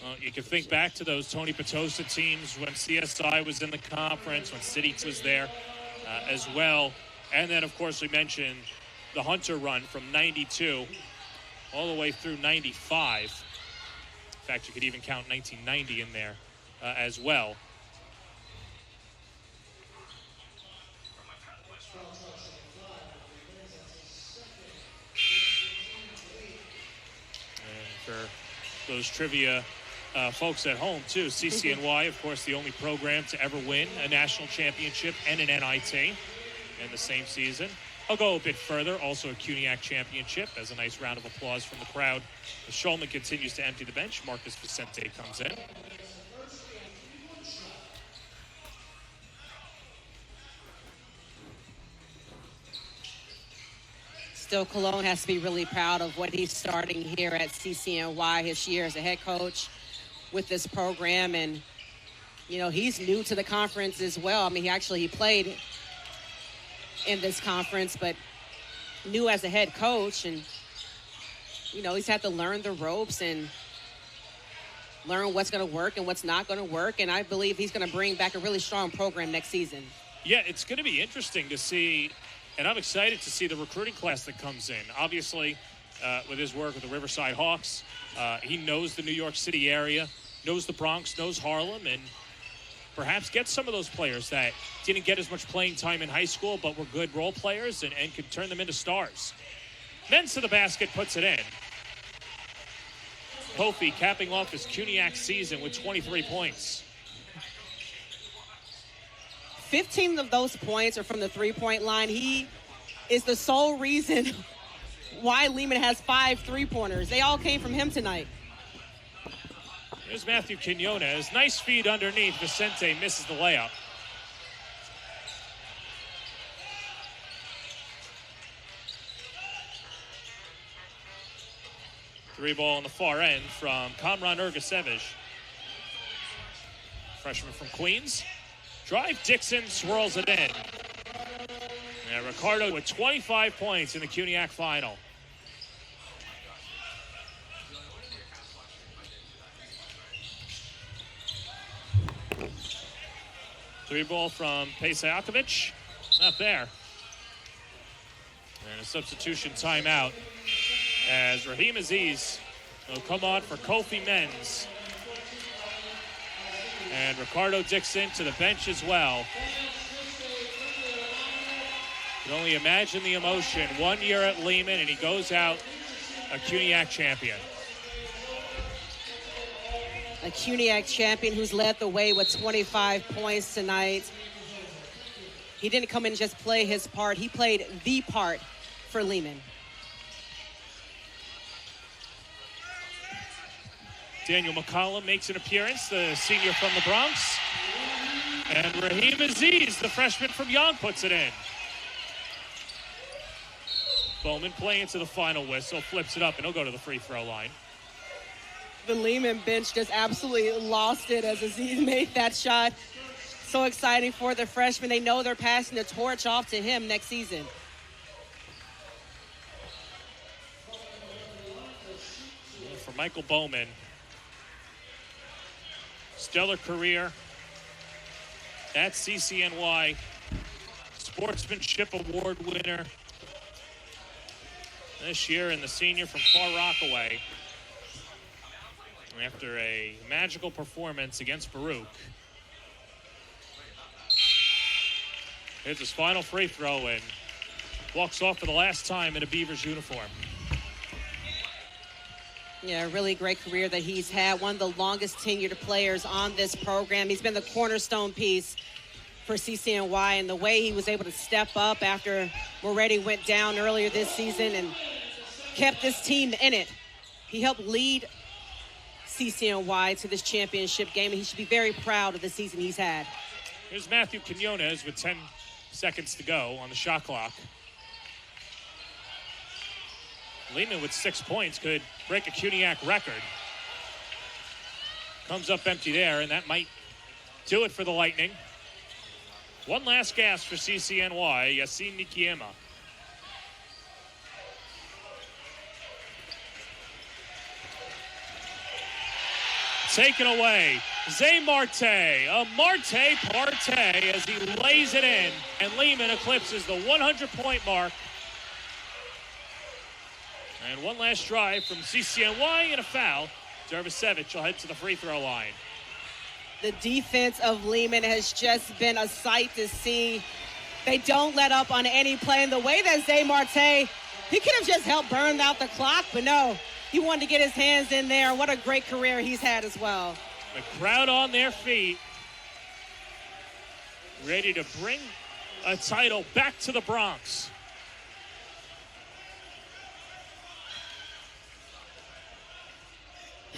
Well, you can think back to those Tony Petosa teams when CSI was in the conference, when City was there as well. And then, of course, we mentioned the Hunter run from 92 all the way through 95. In fact, you could even count 1990 in there as well. And for those trivia folks at home, too, CCNY, of course, the only program to ever win a national championship and an NIT in the same season. I'll go a bit further, also a CUNYAC championship, as a nice round of applause from the crowd. As Shulman continues to empty the bench, Marcus Vicente comes in. Still, Cologne has to be really proud of what he's starting here at CCNY, his year as a head coach with this program. And, you know, he's new to the conference as well. I mean, he played in this conference, but new as a head coach, and you know, he's had to learn the ropes and learn what's going to work and what's not going to work, and I believe he's going to bring back a really strong program next season. Yeah, it's going to be interesting to see, and I'm excited to see the recruiting class that comes in. Obviously, with his work with the Riverside Hawks, he knows the New York City area, knows the Bronx, knows Harlem, and perhaps get some of those players that didn't get as much playing time in high school but were good role players and could turn them into stars. Men's to the basket, puts it in. Kofi capping off his CUNYAC season with 23 points. 15 of those points are from the three-point line. He is the sole reason why Lehman has 5 three-pointers. They all came from him tonight. Here's Matthew Quinones. Nice feed underneath. Vicente misses the layup. Three ball on the far end from Kamran Ergasevich. Freshman from Queens. Drive, Dixon swirls it in. And Ricardo with 25 points in the CUNYAC final. Three ball from Pesajakovic. Not there. And a substitution timeout as Raheem Aziz will come on for Kofi Menz. And Ricardo Dixon to the bench as well. You can only imagine the emotion. 1 year at Lehman, and he goes out a CUNYAC champion. A CUNYAC champion who's led the way with 25 points tonight. He didn't come in and just play his part. He played the part for Lehman. Daniel McCollum makes an appearance, the senior from the Bronx. And Raheem Aziz, the freshman from Young, puts it in. Bowman playing to the final whistle, flips it up, and he'll go to the free throw line. The Lehman bench just absolutely lost it as Aziz made that shot. So exciting for the freshman. They know they're passing the torch off to him next season. For Michael Bowman, stellar career at CCNY, Sportsmanship Award winner this year, and the senior from Far Rockaway. After a magical performance against Baruch. Here's his final free throw and walks off for the last time in a Beavers uniform. Yeah, a really great career that he's had. One of the longest tenured players on this program. He's been the cornerstone piece for CCNY, and the way he was able to step up after Moretti went down earlier this season and kept this team in it. He helped lead CCNY to this championship game, and he should be very proud of the season he's had. Here's Matthew Quinones with 10 seconds to go on the shot clock. Lehman with 6 points could break a CUNYAC record. Comes up empty there, and that might do it for the Lightning. One last gasp for CCNY, Yassine Nikiema. Taken away, Zay Marte, a Marte partay as he lays it in, and Lehman eclipses the 100-point mark. And one last drive from CCNY and a foul. Dervisevich will head to the free throw line. The defense of Lehman has just been a sight to see. They don't let up on any play. And the way that Zay Marte, he could have just helped burn out the clock, but no. He wanted to get his hands in there. What a great career he's had as well. The crowd on their feet, ready to bring a title back to the Bronx.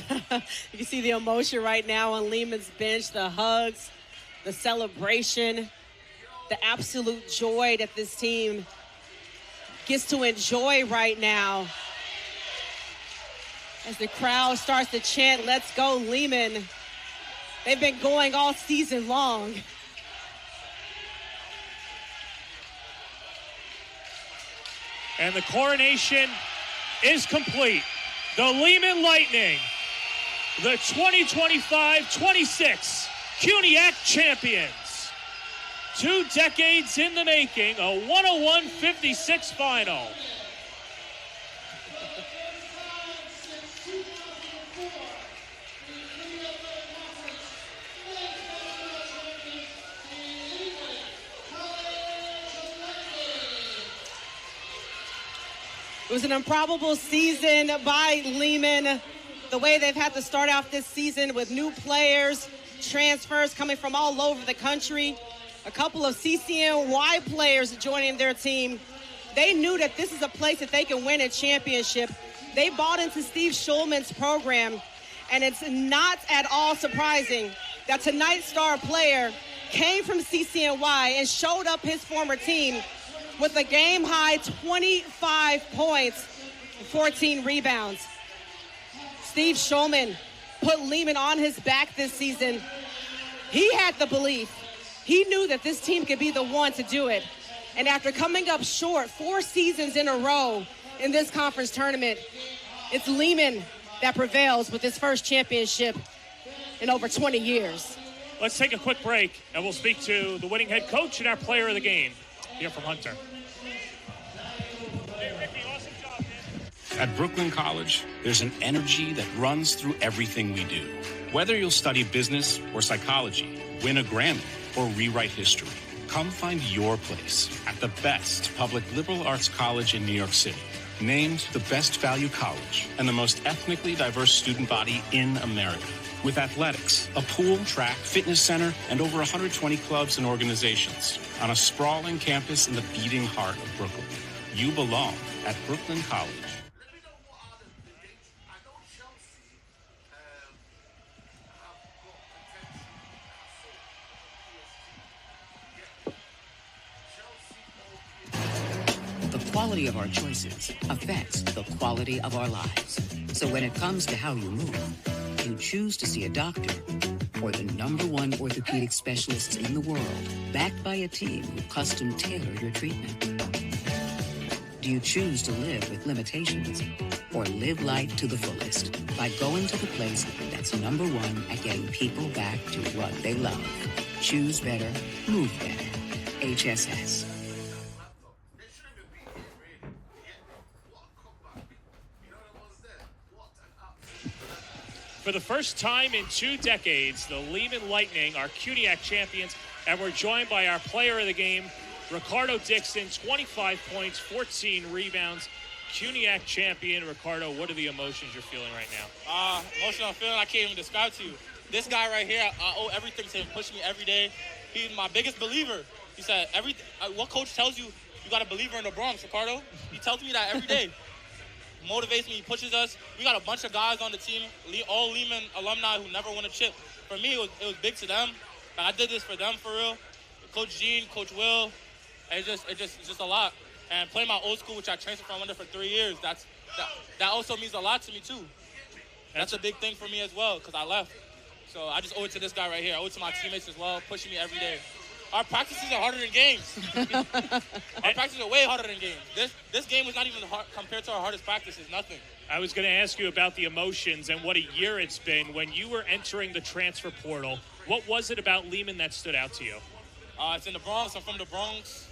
You can see the emotion right now on Lehman's bench, the hugs, the celebration, the absolute joy that this team gets to enjoy right now. As the crowd starts to chant, "Let's go, Lehman." They've been going all season long. And the coronation is complete. The Lehman Lightning, the 2025-26 CUNYAC champions. 2 decades in the making, a 101-56 final. It was an improbable season by Lehman. The way they've had to start off this season with new players, transfers coming from all over the country, a couple of CCNY players joining their team. They knew that this is a place that they can win a championship. They bought into Steve Schulman's program, and it's not at all surprising that tonight's star player came from CCNY and showed up his former team with a game-high 25 points, 14 rebounds. Steve Schulman put Lehman on his back this season. He had the belief. He knew that this team could be the one to do it. And after coming up short 4 seasons in a row in this conference tournament, it's Lehman that prevails with his first championship in over 20 years. Let's take a quick break, and we'll speak to the winning head coach and our player of the game. Here from Hunter. Hey, Ricky, awesome job, man. At Brooklyn College, there's an energy that runs through everything we do. Whether you'll study business or psychology, win a Grammy, or rewrite history, come find your place at the best public liberal arts college in New York City. Named the best value college and the most ethnically diverse student body in America. With athletics, a pool, track, fitness center, and over 120 clubs and organizations on a sprawling campus in the beating heart of Brooklyn. You belong at Brooklyn College. The quality of our choices affects the quality of our lives. So when it comes to how you move, you choose to see a doctor or the #1 orthopedic specialists in the world, backed by a team who custom tailor your treatment. Do you choose to live with limitations or live life to the fullest by going to the place that's #1 at getting people back to what they love? Choose better, move better. HSS. For the first time in 2 decades, the Lehman Lightning are CUNYAC champions, and we're joined by our player of the game, Ricardo Dixon, 25 points, 14 rebounds, CUNYAC champion. Ricardo, what are the emotions you're feeling right now? Emotional feeling I can't even describe to you. This guy right here, I owe everything to him, push me every day. He's my biggest believer. He said, what coach tells you, you got a believer in the Bronx, Ricardo? He tells me that every day. Motivates me, he pushes us. We got a bunch of guys on the team, all Lehman alumni who never won a chip. For me, it was big to them. I did this for them for real. Coach Gene, Coach Will, it's just a lot. And playing my old school, which I transferred from under for 3 years, that also means a lot to me too. That's a big thing for me as well, because I left. So I just owe it to this guy right here. I owe it to my teammates as well, pushing me every day. Our practices are harder than games. Our practices are way harder than games. This game was not even hard compared to our hardest practices, nothing. I was going to ask you about the emotions and what a year it's been. When you were entering the transfer portal, what was it about Lehman that stood out to you? It's in the Bronx. I'm from the Bronx.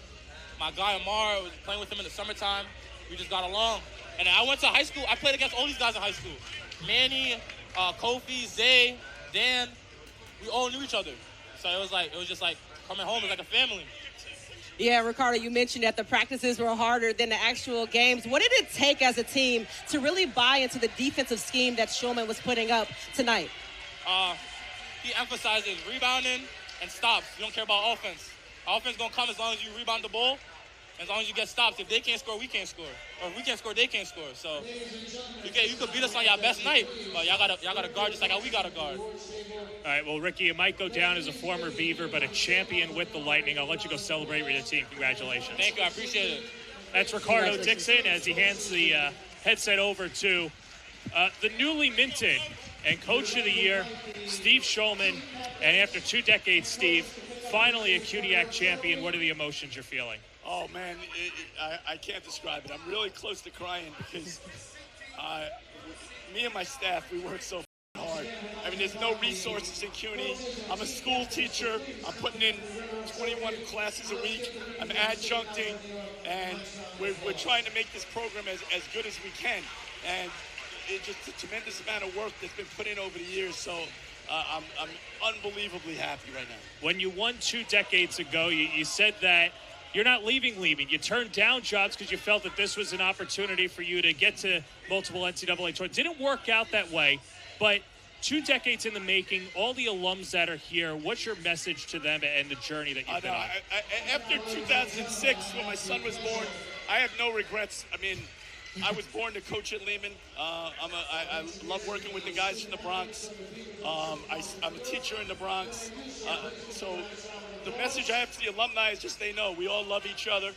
My guy Amar, I was playing with him in the summertime. We just got along. And I went to high school. I played against all these guys in high school. Manny, Kofi, Zay, Dan. We all knew each other. So it was just like coming home is like a family. Yeah, Ricardo, you mentioned that the practices were harder than the actual games. What did it take as a team to really buy into the defensive scheme that Shulman was putting up tonight? He emphasizes rebounding and stops. You don't care about offense. Offense is going to come as long as you rebound the ball, as long as you get stops. If they can't score, we can't score. Or if we can't score, they can't score. So you could beat us on your best night, but y'all gotta guard just like how we got to guard. All right, well, Ricky, you might go down as a former Beaver, but a champion with the Lightning. I'll let you go celebrate with your team. Congratulations. Thank you. I appreciate it. That's Ricardo Dixon as he hands the headset over to the newly minted and Coach of the Year, Steve Shulman. And after 2 decades, Steve, finally a CUNYAC champion. What are the emotions you're feeling? Oh, man, I can't describe it. I'm really close to crying because me and my staff, we work so hard. I mean, there's no resources in CUNY. I'm a school teacher. I'm putting in 21 classes a week. I'm adjuncting, and we're trying to make this program as good as we can. And it's just a tremendous amount of work that's been put in over the years. So I'm unbelievably happy right now. When you won 2 decades ago, you said that you're not leaving Lehman. You turned down jobs because you felt that this was an opportunity for you to get to multiple NCAA tournaments. Didn't work out that way, but 2 decades in the making, all the alums that are here, what's your message to them and the journey that you've been on? After 2006, when my son was born, I have no regrets. I mean, I was born to coach at Lehman. I love working with the guys from the Bronx. I'm a teacher in the Bronx. So the message I have to the alumni is just they know we all love each other.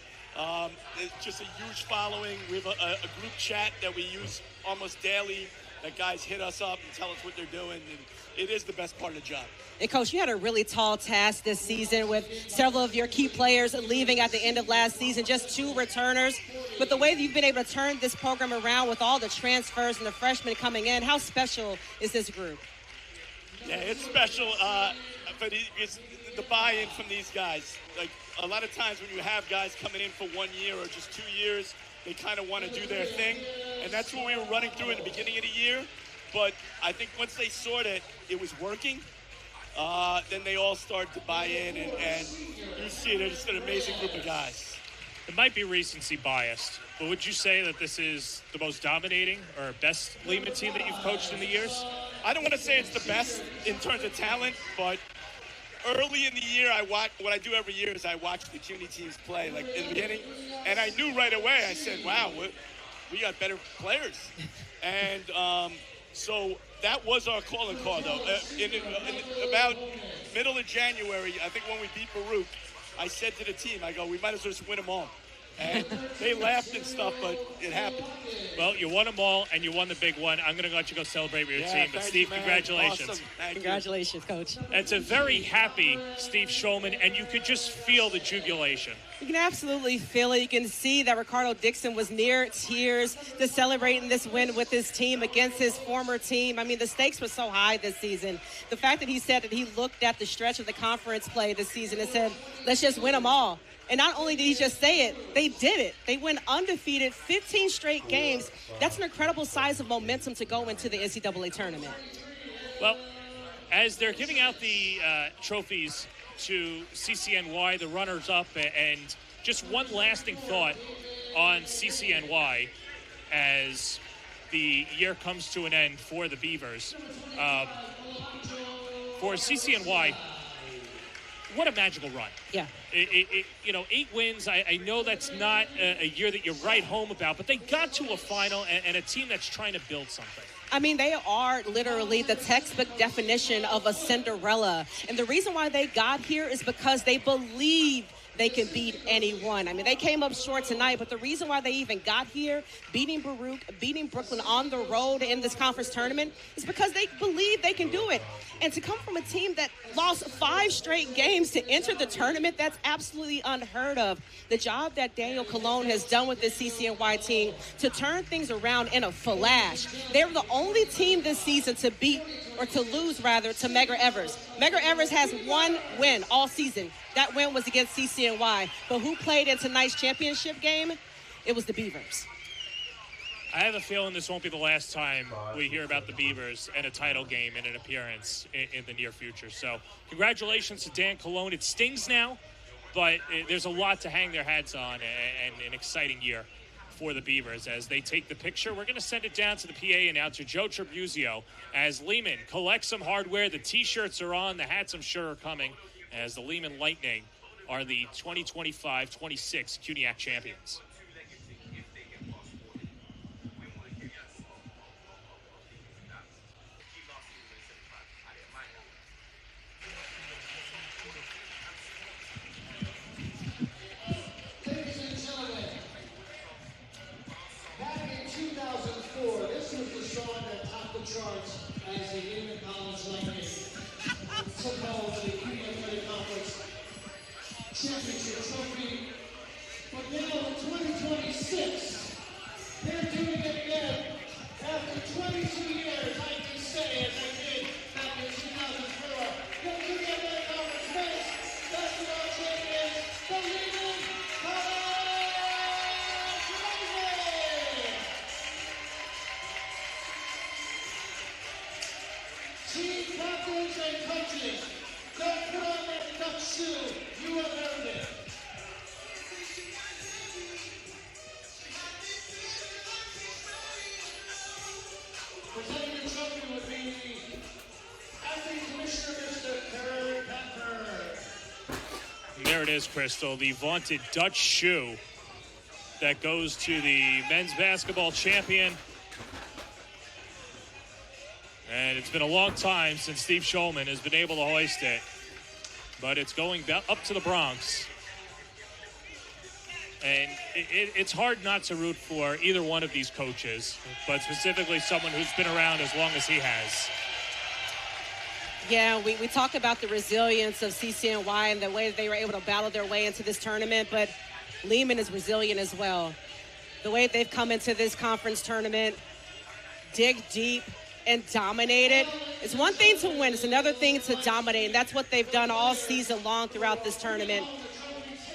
It's just a huge following. We have a group chat that we use almost daily. That guys hit us up and tell us what they're doing, and it is the best part of the job. And Coach, you had a really tall task this season with several of your key players leaving at the end of last season, just 2 returners. But the way that you've been able to turn this program around with all the transfers and the freshmen coming in, how special is this group? Yeah, it's special, but it's the buy-in from these guys. Like, a lot of times when you have guys coming in for 1 year or just 2 years, they kind of want to do their thing, and that's what we were running through in the beginning of the year. But I think once they saw that it was working, then they all started to buy in, and you see they're just an amazing group of guys. It might be recency biased, but would you say that this is the most dominating or best Lehman team that you've coached in the years? I don't want to say it's the best in terms of talent, but early in the year, what I do every year is I watch the CUNY teams play, like in the beginning, and I knew right away. I said, "Wow, we got better players," and so that was our calling card, though. In about middle of January, I think when we beat Baruch, I said to the team, I go, "We might as well just win them all." And they laughed and stuff, but it happened. Well, you won them all, and you won the big one. I'm going to let you go celebrate with your team. But, Steve, congratulations. Awesome. Congratulations, Coach. It's a very happy Steve Shulman, and you could just feel the jubilation. You can absolutely feel it. You can see that Ricardo Dixon was near tears to celebrating this win with his team against his former team. I mean, the stakes were so high this season. The fact that he said that he looked at the stretch of the conference play this season and said, let's just win them all. And not only did he just say it, they did it. They went undefeated 15 straight games. That's an incredible size of momentum to go into the NCAA tournament. Well, as they're giving out the trophies to CCNY, the runners-up, and just one lasting thought on CCNY as the year comes to an end for the Beavers. For CCNY, what a magical run. Yeah. 8 wins. I know that's not a year that you write home about, but they got to a final and a team that's trying to build something. I mean, they are literally the textbook definition of a Cinderella. And the reason why they got here is because they believed they can beat anyone. I mean, they came up short tonight, but the reason why they even got here, beating Baruch, beating Brooklyn on the road in this conference tournament, is because they believe they can do it. And to come from a team that lost 5 straight games to enter the tournament, that's absolutely unheard of. The job that Daniel Colon has done with this CCNY team to turn things around in a flash. They're the only team this season to beat, or to lose rather, to Medgar Evers. Medgar Evers has 1 win all season. That win was against CCNY. But who played in tonight's championship game? It was the Beavers. I have a feeling this won't be the last time we hear about the Beavers and a title game and an appearance in the near future. So congratulations to Dan Colon. It stings now, but there's a lot to hang their hats on, and an exciting year for the Beavers as they take the picture. We're going to send it down to the PA announcer, Joe Trebuzio, as Lehman collects some hardware. The T-shirts are on. The hats, I'm sure, are coming, as the Lehman Lightning are the 2025-26 CUNYAC champions. Ladies and gentlemen, back in 2004, this was the song that topped the charts as the Lehman College Lightning took home the CUNY Athletic Conference championship trophy. But now in 2026, they're doing it again. After 22 years, I can say, as I did back in 2004, the CUNY Athletic Conference men's basketball champions, the Lehman College Lightning! Team captains and coaches, don't put on that duck shoe. You have earned it. Presenting the trophy would be the athlete commissioner, Mr. Kerry Pepper. There it is, Crystal, the vaunted Dutch shoe that goes to the men's basketball champion. And it's been a long time since Steve Shulman has been able to hoist it. But it's going up to the Bronx. And it's hard not to root for either one of these coaches, but specifically someone who's been around as long as he has. Yeah, we talk about the resilience of CCNY and the way that they were able to battle their way into this tournament, but Lehman is resilient as well. The way they've come into this conference tournament, dig deep, and dominated. It's one thing to win. It's another thing to dominate, and that's what they've done all season long throughout this tournament.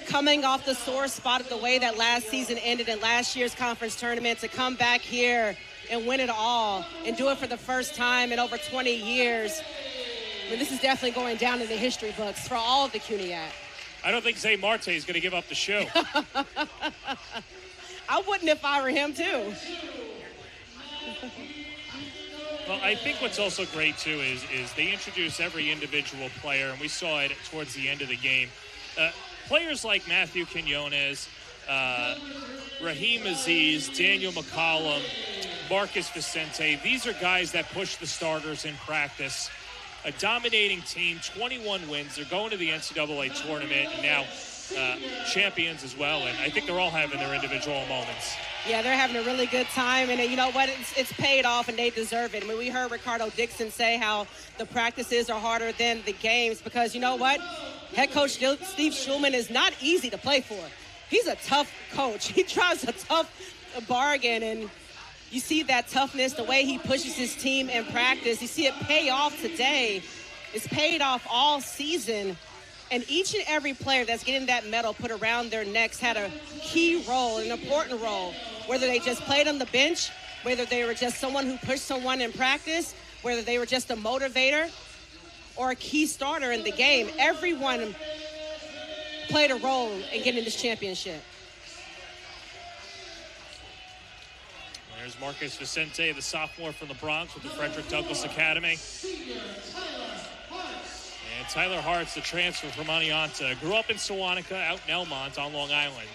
Coming off the sore spot of the way that last season ended in last year's conference tournament, to come back here and win it all and do it for the first time in over 20 years. I mean, this is definitely going down in the history books for all of the CUNYAC. I don't think Zay Marte is going to give up the show. I wouldn't if I were him, too. Well, I think what's also great, too, is they introduce every individual player, and we saw it towards the end of the game. Players like Matthew Quinones, Raheem Aziz, Daniel McCollum, Marcus Vicente, these are guys that push the starters in practice. A dominating team, 21 wins. They're going to the NCAA tournament and now champions as well. And I think they're all having their individual moments. Yeah, they're having a really good time. And you know what? It's paid off, and they deserve it. I mean, we heard Ricardo Dixon say how the practices are harder than the games because, you know what? Head coach Steve Schulman is not easy to play for. He's a tough coach. He drives a tough bargain, and you see that toughness, the way he pushes his team in practice. You see it pay off today. It's paid off all season. And each and every player that's getting that medal put around their necks had a key role, an important role, whether they just played on the bench, whether they were just someone who pushed someone in practice, whether they were just a motivator or a key starter in the game. Everyone played a role in getting this championship. There's Marcus Vicente, the sophomore from the Bronx with the Frederick Douglass Academy. And Tyler Hart's the transfer from Anianta. Grew up in Sewanaka, out in Elmont on Long Island.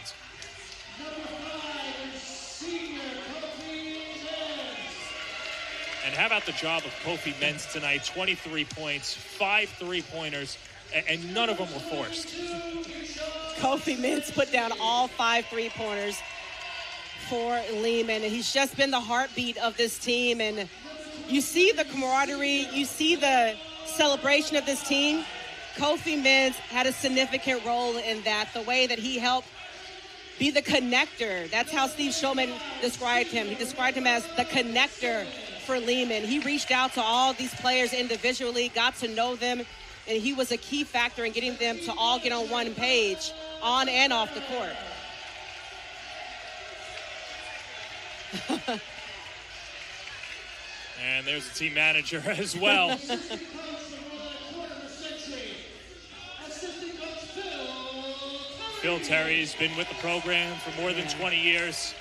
And how about the job of Kofi Mintz tonight? 23 points, 5 3-pointers, and none of them were forced. Kofi Mintz put down all 5 3-pointers for Lehman, and he's just been the heartbeat of this team. And you see the camaraderie, you see the celebration of this team. Kofi Mintz had a significant role in that, the way that he helped be the connector. That's how Steve Schulman described him. He described him as the connector for Lehman. He reached out to all these players individually, got to know them, and he was a key factor in getting them to all get on one page, on and off the court. And there's a team manager as well. Phil Terry's been with the program for more than 20 years.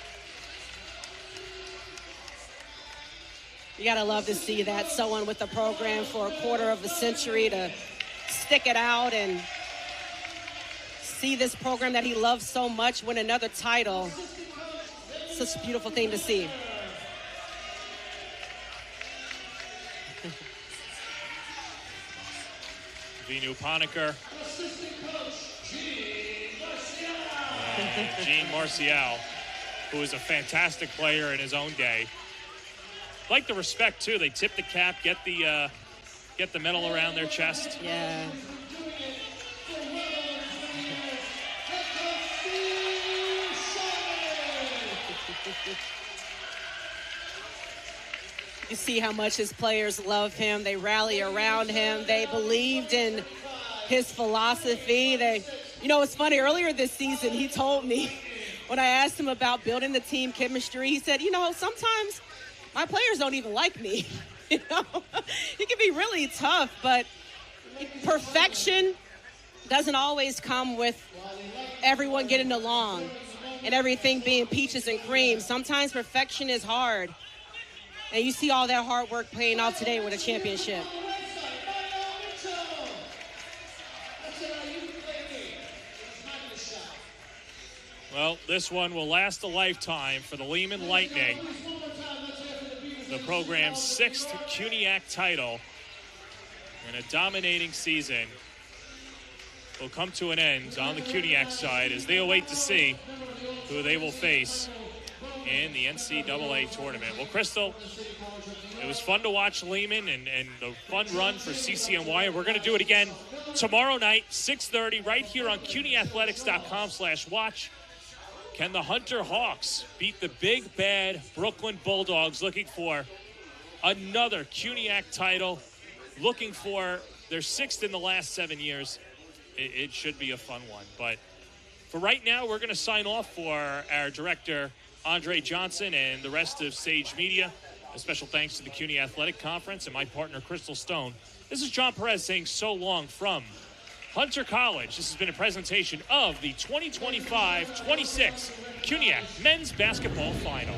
You gotta love to see that, someone with the program for a quarter of a century to stick it out and see this program that he loves so much win another title. Such a beautiful thing to see. Vinu Paniker. And Gene Marcial, who is a fantastic player in his own day. Like the respect, too. They tip the cap, get the medal around their chest. Yeah. You see how much his players love him. They rally around him. They believed in his philosophy. It's funny. Earlier this season, he told me when I asked him about building the team chemistry, he said, sometimes my players don't even like me. It can be really tough, but perfection doesn't always come with everyone getting along and everything being peaches and cream. Sometimes perfection is hard. And you see all that hard work paying off today with a championship. Well, this one will last a lifetime for the Lehman Lightning. The program's 6th CUNYAC title and a dominating season will come to an end on the CUNYAC side as they await to see who they will face in the NCAA tournament. Well, Crystal, it was fun to watch Lehman and a fun run for CCNY, and we're going to do it again tomorrow night, 6:30, right here on CUNYathletics.com/watch. Can the Hunter Hawks beat the big, bad Brooklyn Bulldogs, looking for another CUNYAC title looking for their 6th in the last 7 years. It should be a fun one. But for right now, we're going to sign off for our director, Andre Johnson, and the rest of Sage Media. A special thanks to the CUNY Athletic Conference and my partner, Crystal Stone. This is John Perez saying so long from Hunter College. This has been a presentation of the 2025-26 CUNYAC Men's Basketball Final.